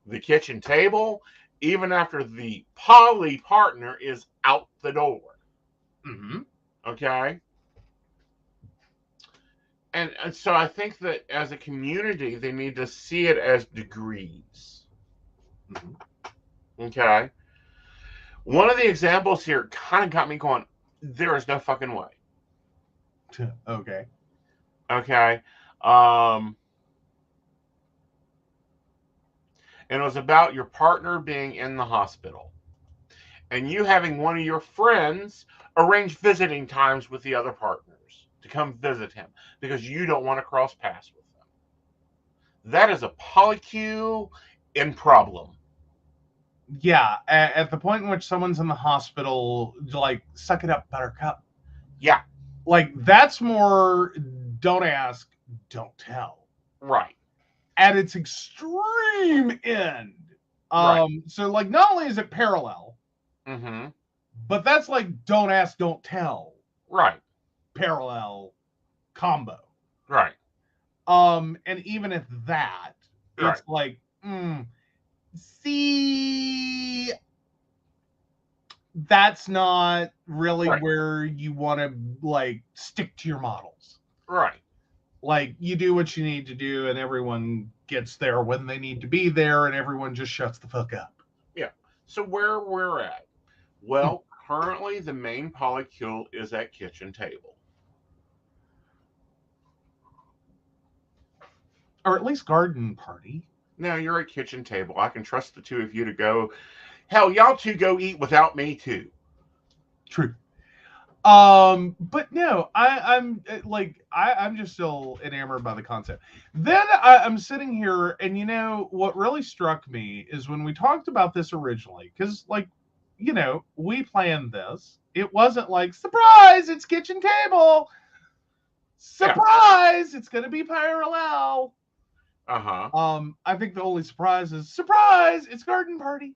the kitchen table, even after the poly partner is out the door. Mm-hmm. Okay? And so I think that as a community, they need to see it as degrees. Mm-hmm. Okay? One of the examples here kind of got me going, there is no fucking way. Okay. Okay? And it was about your partner being in the hospital and you having one of your friends arrange visiting times with the other partners to come visit him because you don't want to cross paths with them. That is a polycule in problem. Yeah, at the point in which someone's in the hospital, like, suck it up, buttercup. Yeah. Like, that's more don't ask, don't tell. Right. At its extreme end. Right. So, like, not only is it parallel, mm-hmm. but that's like don't ask, don't tell. Right. Parallel combo. Right. And even at that, right. It's like, see, that's not really right. where you want to, like, stick to your models. Right. Like, you do what you need to do, and everyone gets there when they need to be there, and everyone just shuts the fuck up. Yeah. So where we're at, well, currently the main polycule is at kitchen table. Or at least garden party. No, you're at kitchen table. I can trust the two of you to go. Hell, y'all two go eat without me too. True. But no, I'm just still enamored by the concept. Then I'm sitting here, and you know what really struck me is when we talked about this originally, because, like, you know, we planned this. It wasn't like, surprise, it's kitchen table. Surprise, it's gonna be parallel. I think the only surprise is surprise, it's garden party.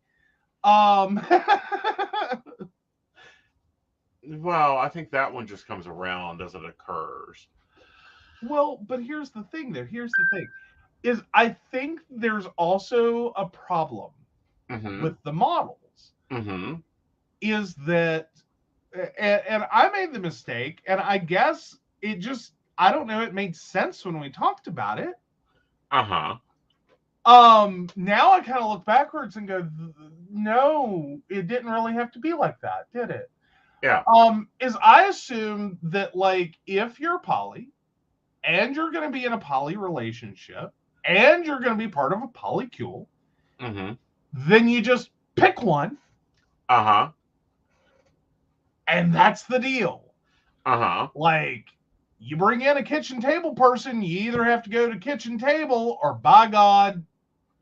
Well, I think that one just comes around as it occurs. Well, but here's the thing, though. Here's the thing. Is I think there's also a problem with the models. Is that, and I made the mistake, and I guess it just, I don't know, it made sense when we talked about it. Now I kind of look backwards and go, no, it didn't really have to be like that, did it? Yeah. Is I assume that, like, if you're poly and you're going to be in a poly relationship and you're going to be part of a polycule, then you just pick one. And that's the deal. Like, you bring in a kitchen table person, you either have to go to kitchen table or, by God,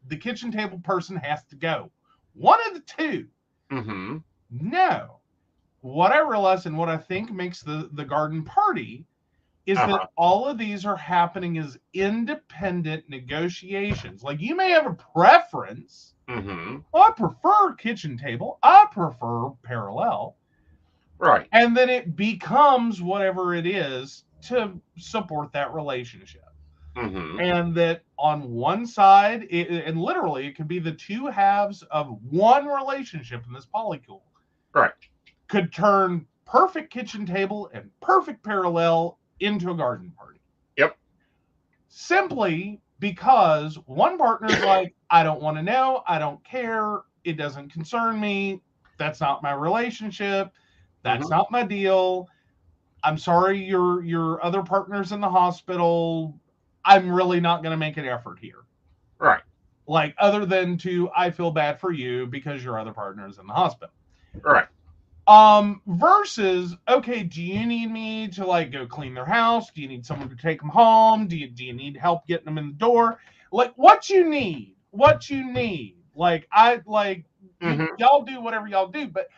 the kitchen table person has to go. One of the two. No. What I realize and what I think makes the garden party is that all of these are happening as independent negotiations. Like, you may have a preference. I prefer kitchen table. I prefer parallel. Right. And then it becomes whatever it is to support that relationship. And that on one side, and literally it could be the two halves of one relationship in this polycule. Right. Could turn perfect kitchen table and perfect parallel into a garden party. Yep. Simply because one partner's like, I don't want to know. I don't care. It doesn't concern me. That's not my relationship. That's not my deal. I'm sorry your other partner's in the hospital. I'm really not going to make an effort here. Right. Like, other than I feel bad for you because your other partner is in the hospital. Right. Versus, okay, do you need me to, like, go clean their house? Do you need someone to take them home? Do you need help getting them in the door? Like, what you need. Like, y'all do whatever y'all do, but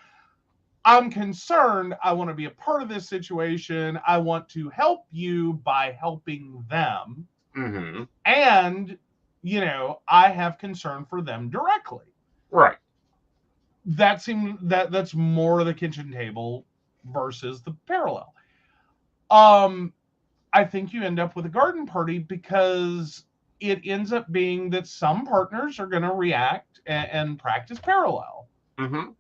I'm concerned. I want to be a part of this situation. I want to help you by helping them. And, you know, I have concern for them directly. Right. That's more the kitchen table versus the parallel. I think you end up with a garden party because it ends up being that some partners are going to react and practice parallel. Mm-hmm.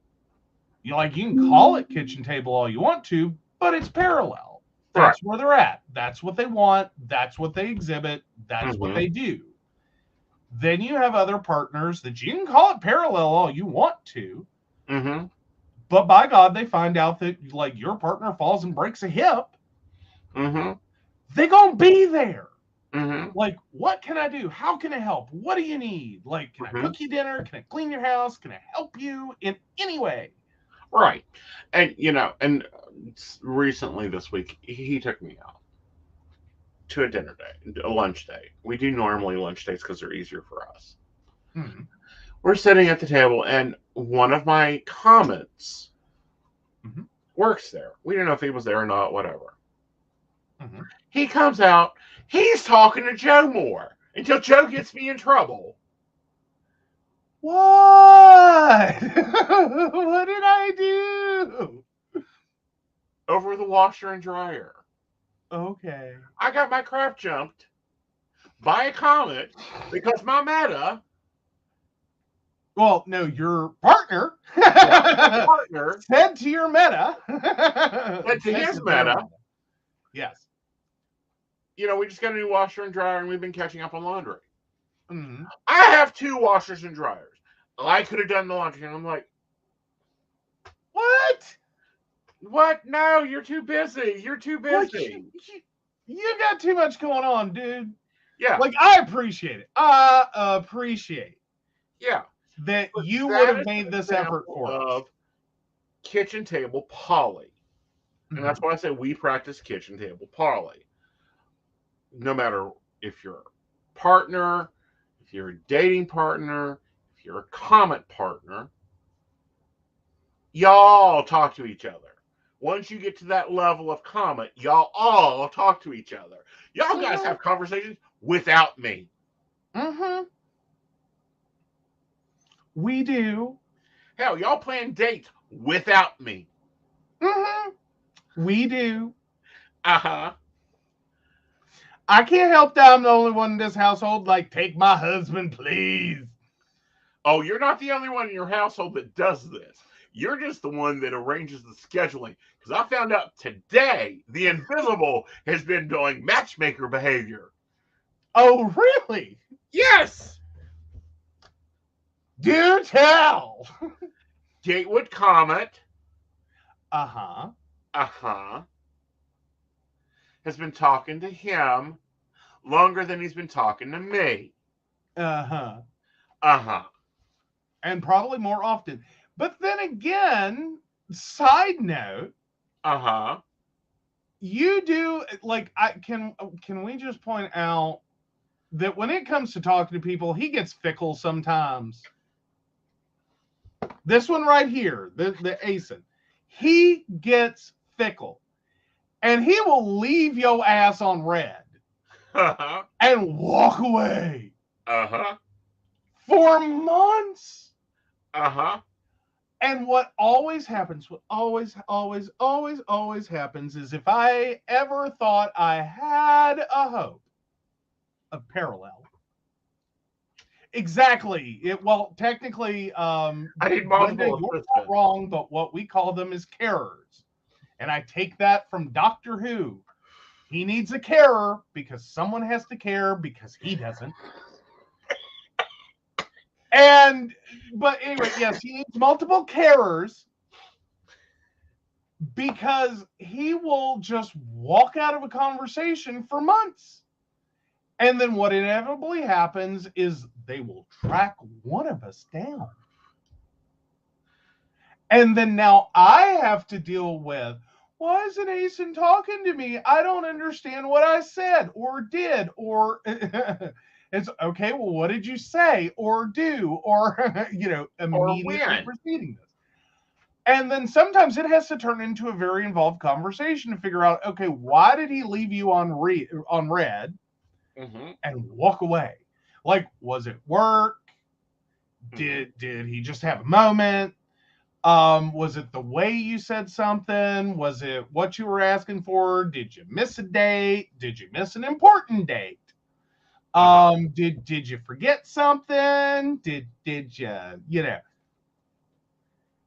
You can call it kitchen table all you want to, but it's parallel. That's where they're at. That's what they want. That's what they exhibit. That's what they do. Then you have other partners that you can call it parallel all you want to. Mm-hmm. But by God, they find out that like your partner falls and breaks a hip. Mm-hmm. They're going to be there. Mm-hmm. Like, what can I do? How can I help? What do you need? Like, can I cook you dinner? Can I clean your house? Can I help you in any way? Right. And, and recently this week, he took me out to a dinner day, a lunch day. We do normally lunch days because they're easier for us. Mm-hmm. We're sitting at the table, and one of my comments works there. We don't know if he was there or not, whatever. Mm-hmm. He comes out. He's talking to Joe more until Joe gets me in trouble. What? What did I do? Over the washer and dryer. Okay. I got my crap jumped by a comment because my meta. Well, no, your partner. Said to your meta. Said to his meta. Yes. We just got a new washer and dryer, and we've been catching up on laundry. Mm-hmm. I have 2 washers and dryers. I could have done the laundry, and I'm like, what? What? No, you're too busy. You're too busy. You got too much going on, dude. Yeah. Like, I appreciate it. I appreciate. Yeah. That you would have made this effort for us. Kitchen table poly. And that's why I say we practice kitchen table poly. No matter if you're a partner, if you're a dating partner, if you're a comment partner, y'all talk to each other. Once you get to that level of comment, y'all all talk to each other. Y'all guys have conversations without me. Mm-hmm. We do. Hell, y'all plan dates without me. Mm-hmm. We do. Uh-huh. I can't help that I'm the only one in this household. Like, take my husband, please. Oh, you're not the only one in your household that does this. You're just the one that arranges the scheduling. Because I found out today the invisible has been doing matchmaker behavior. Oh, really? Yes. Do tell. Gatewood Comet. Uh-huh. Uh-huh. Has been talking to him longer than he's been talking to me. Uh-huh. Uh-huh. And probably more often. But then again, side note. Uh-huh. You do, like, can we just point out that when it comes to talking to people, he gets fickle sometimes. This one right here, the Aeson, he gets fickle. And he will leave your ass on red and walk away for months. And what always happens, what always happens is if I ever thought I had a hope of parallel. Exactly. Technically, I need multiple. You're not wrong, but what we call them is carers. And I take that from Doctor Who. He needs a carer because someone has to care because he doesn't. But anyway, yes, he needs multiple carers because he will just walk out of a conversation for months. And then what inevitably happens is they will track one of us down. And then now I have to deal with, why isn't Aeson talking to me? I don't understand what I said or did, or it's okay. Well, what did you say or do, or immediately preceding this? And then sometimes it has to turn into a very involved conversation to figure out, okay, why did he leave you on red and walk away? Like, was it work? Did he just have a moment? Was it the way you said something? Was it what you were asking for? Did you miss a date? Did you miss an important date? Did you forget something? Did you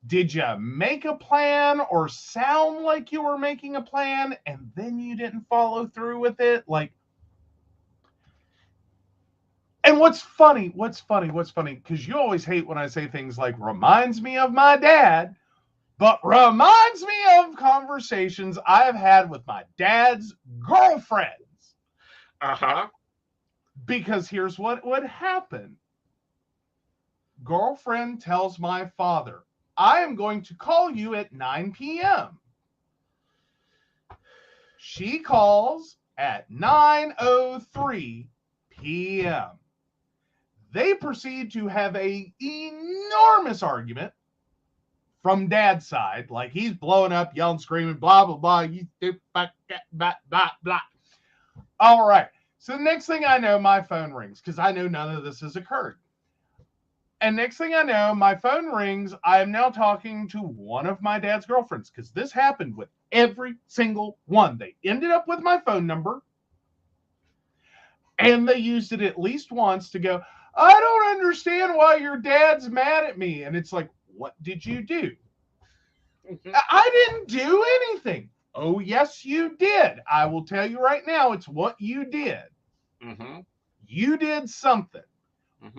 did you make a plan or sound like you were making a plan and then you didn't follow through with it? Like, and what's funny, because you always hate when I say things like reminds me of my dad, but reminds me of conversations I've had with my dad's girlfriends. Because here's what would happen. Girlfriend tells my father, I am going to call you at 9 p.m. She calls at 9:03 p.m. They proceed to have an enormous argument from dad's side, like he's blowing up, yelling, screaming, blah, blah, blah, you blah, blah, blah, blah. All right. So the next thing I know, my phone rings because I know none of this has occurred. And next thing I know, my phone rings. I am now talking to one of my dad's girlfriends because this happened with every single one. They ended up with my phone number and they used it at least once to go, I don't understand why your dad's mad at me. And it's like, what did you do? I didn't do anything. Oh, yes, you did. I will tell you right now, it's what you did. You did something.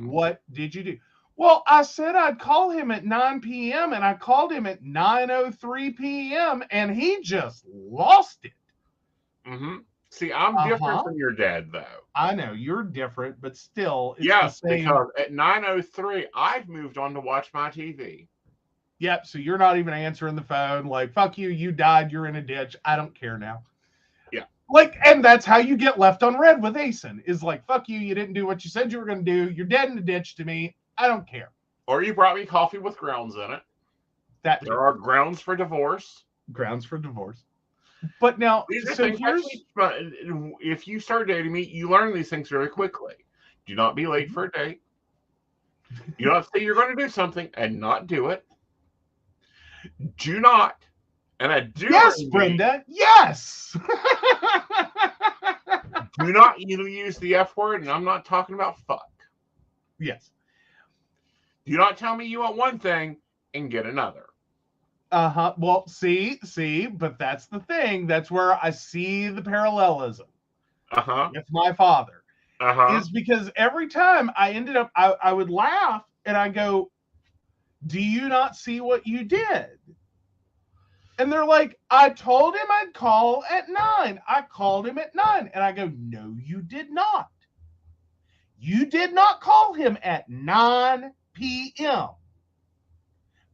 What did you do? Well, I said I'd call him at 9 p.m. and I called him at 9:03 p.m. and he just lost it. See, I'm different from your dad, though. I know you're different, but still, it's yes, the same. Because at 9:03, I've moved on to watch my TV. Yep. So you're not even answering the phone. Like, fuck you. You died. You're in a ditch. I don't care now. Yeah. Like, and that's how you get left on red with Aeson is like, fuck you. You didn't do what you said you were going to do. You're dead in the ditch to me. I don't care. Or you brought me coffee with grounds in it. There are grounds for divorce. Grounds for divorce. But now, so here's... if you start dating me, you learn these things very quickly. Do not be late for a date. You don't say you're going to do something and not do it. Do not. And I do. Yes, Brenda. Yes. Do not use the F word, and I'm not talking about fuck. Yes. Do not tell me you want one thing and get another. Well, see, but that's the thing. That's where I see the parallelism with my father. Is because every time I ended up, I would laugh and I go, do you not see what you did? And they're like, I told him I'd call at 9. I called him at 9. And I go, no, you did not. You did not call him at 9 p.m.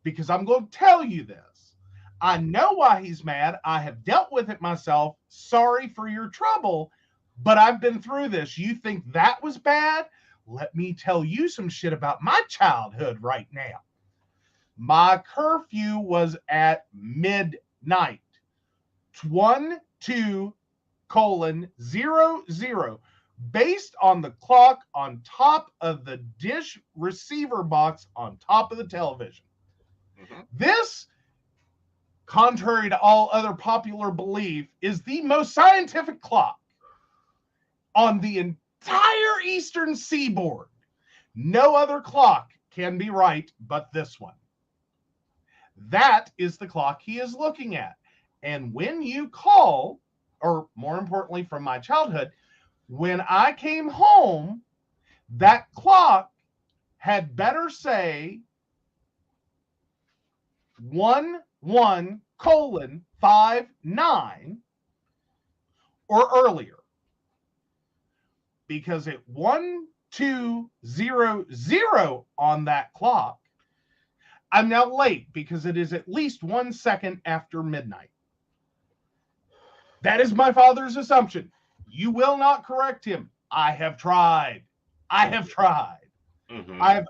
Because I'm going to tell you this. I know why he's mad. I have dealt with it myself. Sorry for your trouble, but I've been through this. You think that was bad? Let me tell you some shit about my childhood right now. My curfew was at midnight. 12:00, based on the clock on top of the dish receiver box on top of the television. This, contrary to all other popular belief, is the most scientific clock on the entire eastern seaboard. No other clock can be right but this one. That is the clock he is looking at. And when you call, or more importantly from my childhood, when I came home, that clock had better say 11:59 or earlier. Because at 12:00 on that clock, I'm now late because it is at least 1 second after midnight. That is my father's assumption. You will not correct him. I have tried. I have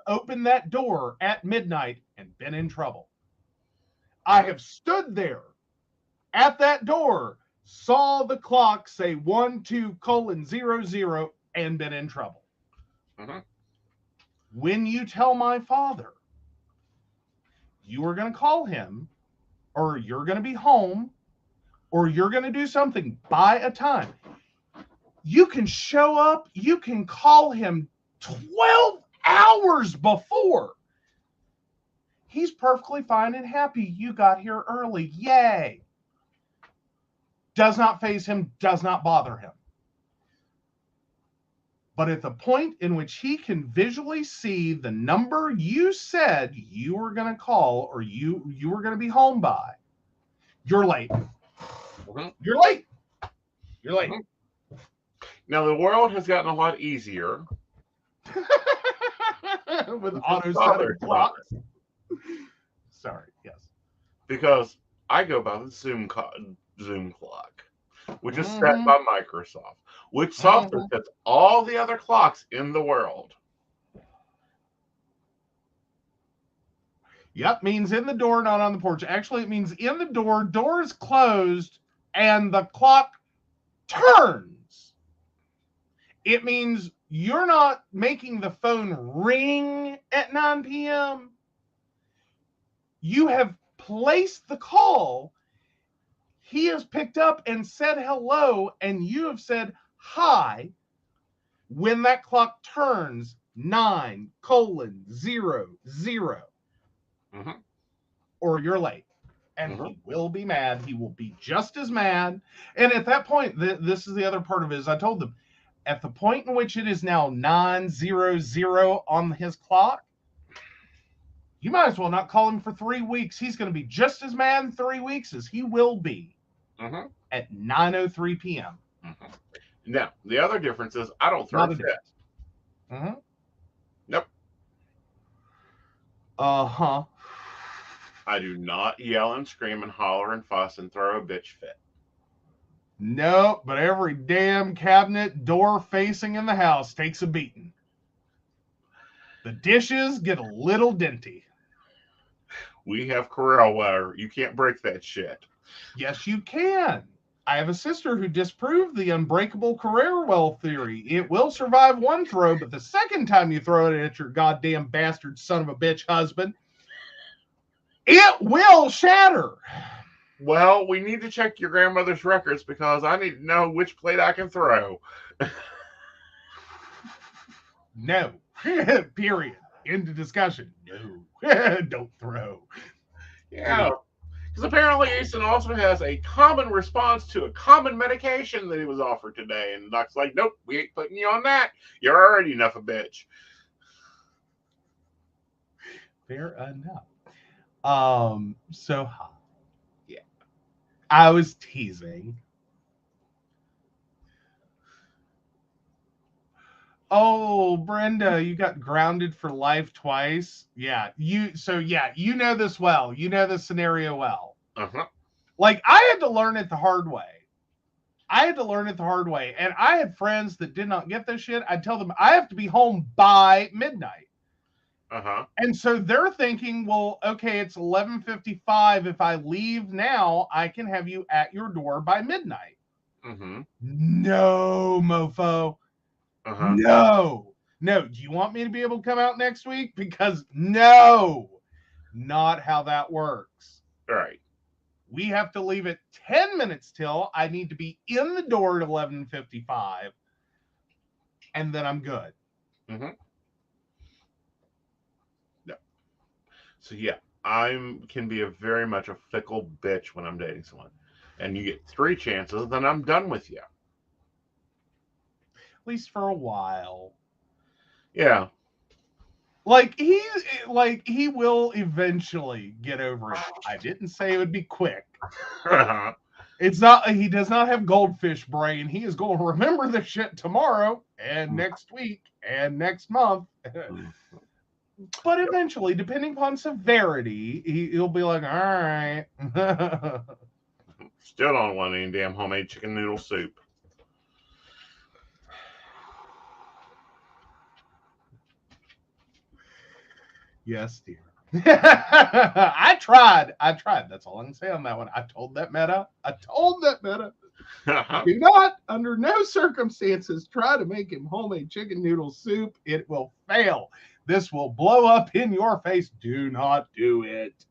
opened that door at midnight and been in trouble. I have stood there at that door, saw the clock say 12:00 and been in trouble. When you tell my father you are going to call him, or you're going to be home, or you're going to do something by a time, You can show up, you can call him 12 hours before. He's perfectly fine and happy. You got here early. Yay. Does not faze him, does not bother him. But at the point in which he can visually see the number you said you were going to call or you were going to be home by, you're late. Mm-hmm. You're late. You're late. Mm-hmm. Now, the world has gotten a lot easier. With auto-setting clocks. Sorry, yes. Because I go by the Zoom clock, which is set by Microsoft, which software sets all the other clocks in the world. Yep, means in the door, not on the porch. Actually, it means in the door is closed, and the clock turns. It means you're not making the phone ring at 9 p.m. You have placed the call. He has picked up and said hello, and you have said hi when that clock turns 9:00. Mm-hmm. Or you're late. And he will be mad. He will be just as mad. And at that point, this is the other part of it, is I told them, at the point in which it is now 9:00 on his clock, you might as well not call him for 3 weeks. He's going to be just as mad in 3 weeks as he will be at 9:03 p.m. Mm-hmm. Now, the other difference is I don't throw fits. Nope. Uh-huh. I do not yell and scream and holler and fuss and throw a bitch fit. Nope, but every damn cabinet door facing in the house takes a beating. The dishes get a little denty. We have Corel wire. You can't break that shit. Yes, you can. I have a sister who disproved the unbreakable Carrera theory. It will survive one throw, but the second time you throw it at your goddamn bastard son of a bitch husband, it will shatter. Well, we need to check your grandmother's records because I need to know which plate I can throw. No. Period. End of discussion. No. Don't throw. Yeah. Because apparently Aeson also has a common response to a common medication that he was offered today. And the doc's like, nope, we ain't putting you on that. You're already enough a bitch. Fair enough. So yeah. I was teasing. Oh, Brenda, you got grounded for life twice. Yeah, you know this well. You know this scenario well. Like, I had to learn it the hard way. And I had friends that did not get this shit. I'd tell them I have to be home by midnight. And so they're thinking, well, okay, it's 11:55. If I leave now, I can have you at your door by midnight. No, mofo. No. Do you want me to be able to come out next week? Because no, not how that works. All right. We have to leave it 10 minutes till. I need to be in the door at 11:55, and then I'm good. Yeah. So yeah, I can be very much a fickle bitch when I'm dating someone, and you get 3 chances, then I'm done with you. At least for a while. Yeah. Like he will eventually get over it. I didn't say it would be quick. It's not. He does not have goldfish brain. He is going to remember this shit tomorrow and next week and next month. But eventually, depending upon severity, he'll be like, all right. Still don't want any damn homemade chicken noodle soup. Yes, dear. I tried. That's all I can say on that one. I told that meta. Do not, under no circumstances, try to make him homemade chicken noodle soup. It will fail. This will blow up in your face. Do not do it.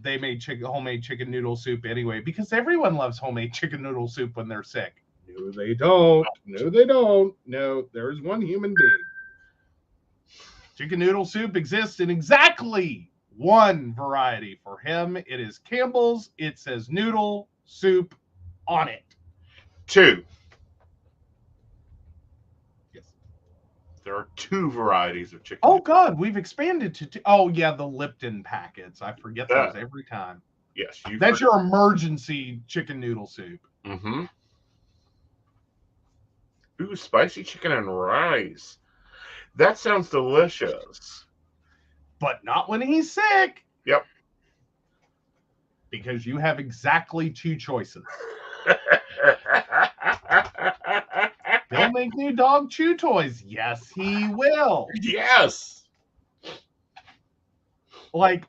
They made homemade chicken noodle soup anyway, because everyone loves homemade chicken noodle soup when they're sick. No, they don't. No, they don't. No, there's one human being. Chicken noodle soup exists in exactly one variety. For him, it is Campbell's. It says noodle soup on it. 2. Yes. There are 2 varieties of chicken. Oh, God, we've expanded to 2. Oh, yeah, the Lipton packets. I forget those every time. Yes. That's your emergency chicken noodle soup. Mm-hmm. Ooh, spicy chicken and rice. That sounds delicious. But not when he's sick. Yep. Because you have exactly 2 choices. He'll make new dog chew toys. Yes, he will. Yes. Like,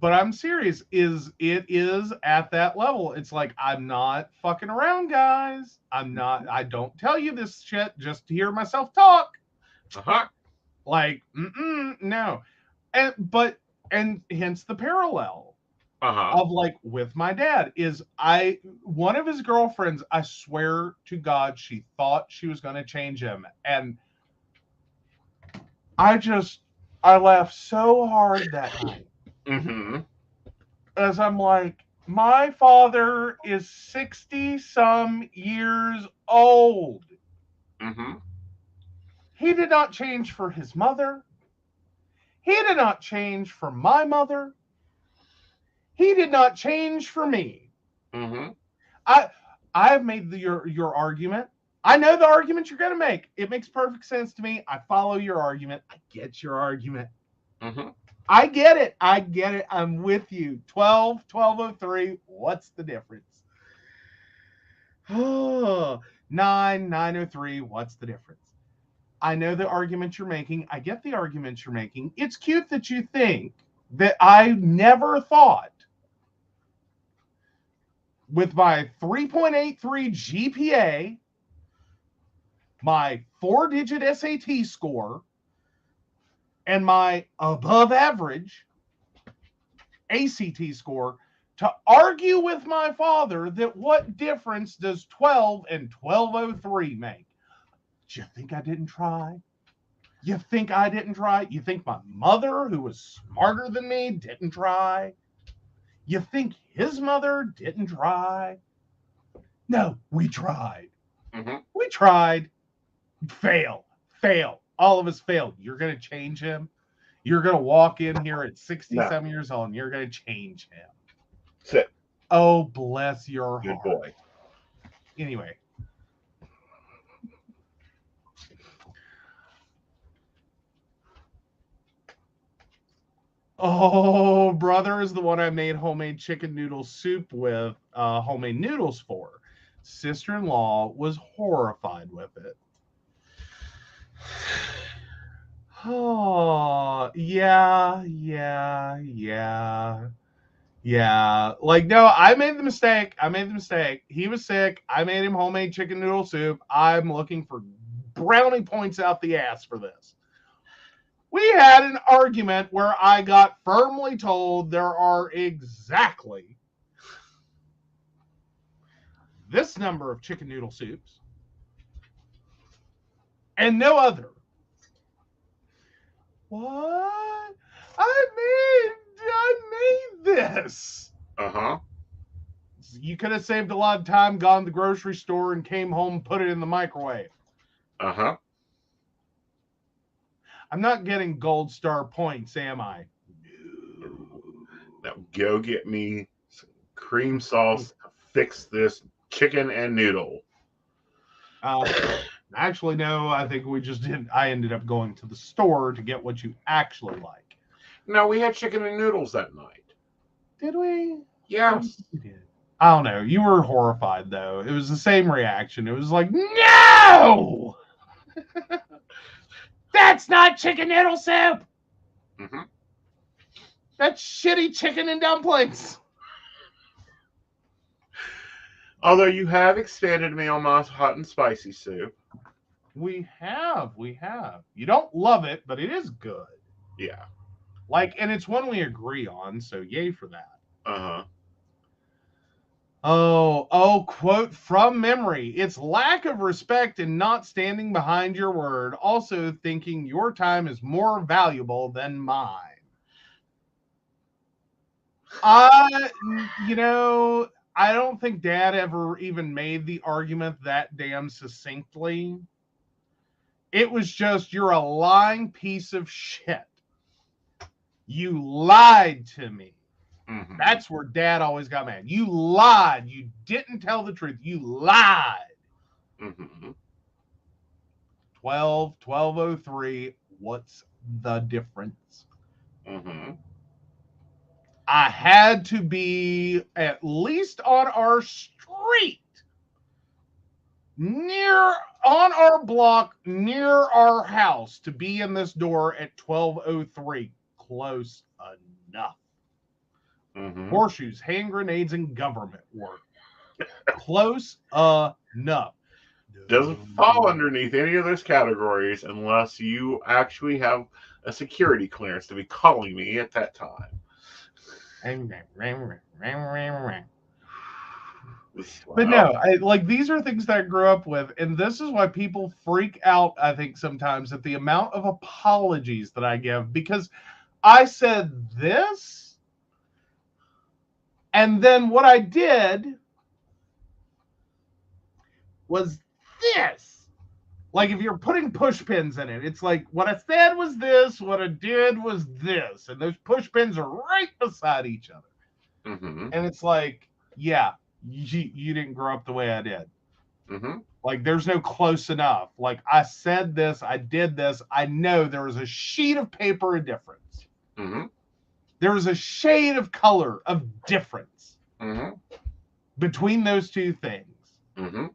but I'm serious. It is at that level. It's like, I'm not fucking around, guys. I don't tell you this shit just to hear myself talk. Uh-huh. Like, no. And hence the parallel. Of like with my dad is one of his girlfriends, I swear to God, she thought she was going to change him. And I laughed so hard that night. Mm-hmm. As I'm like, my father is 60 some years old. Mm-hmm. He did not change for his mother. He did not change for my mother. He did not change for me. Mm-hmm. I've made your argument. I know the argument you're going to make. It makes perfect sense to me. I follow your argument. I get your argument. Mm-hmm. I get it. I'm with you. 1203. What's the difference? Oh, 903. What's the difference? I know the argument you're making. I get the argument you're making. It's cute that you think that I never thought with my 3.83 GPA, my 4-digit SAT score, and my above average ACT score to argue with my father that what difference does 12 and 1203 make? Do you think I didn't try? You think I didn't try? You think my mother, who was smarter than me, didn't try? You think his mother didn't try? No, we tried. Mm-hmm. We tried. Fail. All of us failed. You're going to change him? You're going to walk in here at 67 years old and you're going to change him? Sit. Oh, bless your Good heart. boy. Anyway. Oh, brother is the one I made homemade chicken noodle soup with homemade noodles for. Sister-in-law was horrified with it. Oh, yeah. Like, no, I made the mistake. He was sick. I made him homemade chicken noodle soup. I'm looking for brownie points out the ass for this. We had an argument where I got firmly told there are exactly this number of chicken noodle soups and no other. What? I made this. Uh-huh. You could have saved a lot of time, gone to the grocery store and came home, put it in the microwave. Uh-huh. I'm not getting gold star points, am I? Now go get me some cream sauce to fix this chicken and noodle. Actually, no, I think we just did. I ended up going to the store to get what you actually like. No, we had chicken and noodles that night. Did we? Yes. We did. I don't know. You were horrified, though. It was the same reaction. It was like, no! That's not chicken noodle soup! Mm-hmm. That's shitty chicken and dumplings. Although you have expanded me on my hot and spicy soup. We have. You don't love it, but it is good. Yeah. Like, and it's one we agree on, so yay for that. Uh-huh. Quote from memory. It's lack of respect and not standing behind your word. Also thinking your time is more valuable than mine. I don't think Dad ever even made the argument that damn succinctly. It was just, you're a lying piece of shit. You lied to me. Mm-hmm. That's where Dad always got mad. You lied. You didn't tell the truth. You lied. Mm-hmm. 1203. What's the difference? Mm-hmm. I had to be at least on our street, on our block, near our house, to be in this door at 1203. Close enough. Mm-hmm. Horseshoes, hand grenades, and government work. Close enough. Doesn't fall underneath any of those categories unless you actually have a security clearance to be calling me at that time. But no, these are things that I grew up with, and this is why people freak out, I think, sometimes at the amount of apologies that I give, because I said this, and then what I did was this. Like, if you're putting push pins in it, it's like, what I said was this, what I did was this, and those push pins are right beside each other. Mm-hmm. And it's like, yeah, you didn't grow up the way I did. Mm-hmm. Like, there's no close enough. Like, I said this, I did this. I know there was a sheet of paper of difference. Mm-hmm. There was a shade of color of difference between those two things. Mm-hmm.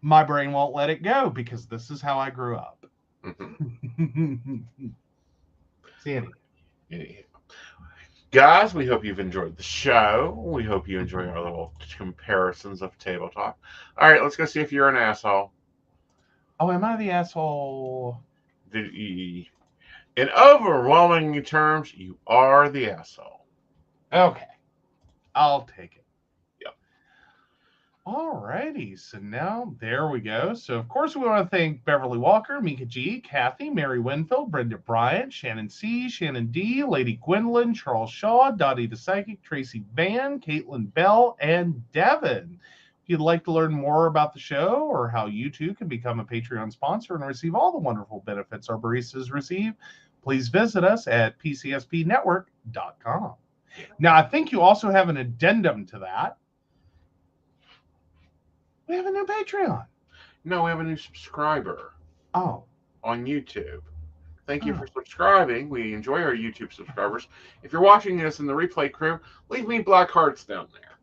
My brain won't let it go because this is how I grew up. Mm-hmm. See, guys, we hope you've enjoyed the show. We hope you enjoy our little comparisons of table talk. All right, let's go see if you're an asshole. Oh, am I the asshole? In overwhelming terms, you are the asshole. Okay. I'll take it. Yep. All righty. So now, there we go. So, of course, we want to thank Beverly Walker, Mika G, Kathy, Mary Winfield, Brenda Bryant, Shannon C, Shannon D, Lady Gwendolyn, Charles Shaw, Dottie the Psychic, Tracy Van, Caitlin Bell, and Devin. If you'd like to learn more about the show or how you too can become a Patreon sponsor and receive all the wonderful benefits our baristas receive, please visit us at pcspnetwork.com. Now, I think you also have an addendum to that. We have a new Patreon. No, we have a new subscriber. Oh. On YouTube. Thank you for subscribing. We enjoy our YouTube subscribers. If you're watching this in the replay crew, leave me black hearts down there.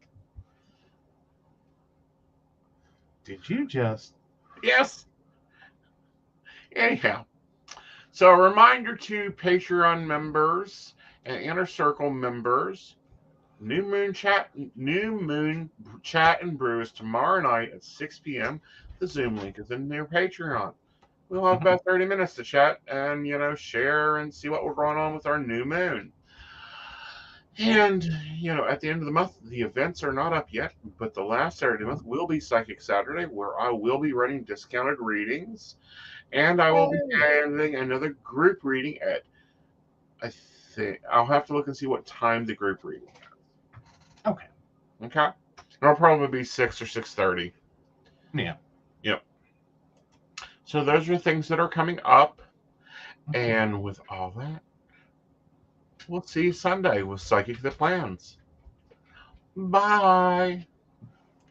Did you just? Yes. Anyhow. So a reminder to Patreon members and Inner Circle members, New Moon Chat and Brews tomorrow night at 6 p.m. The Zoom link is in their Patreon. We'll have about 30 minutes to chat and, share and see what we're going on with our new moon. And, at the end of the month, the events are not up yet, but the last Saturday of the month will be Psychic Saturday, where I will be running discounted readings. And I will be having another group reading at, I think, I'll have to look and see what time the group reading is. Okay. It'll probably be 6 or 6:30. Yeah. Yep. So those are things that are coming up. And with all that, we'll see you Sunday with Psychic That Plans. Bye.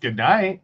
Good night.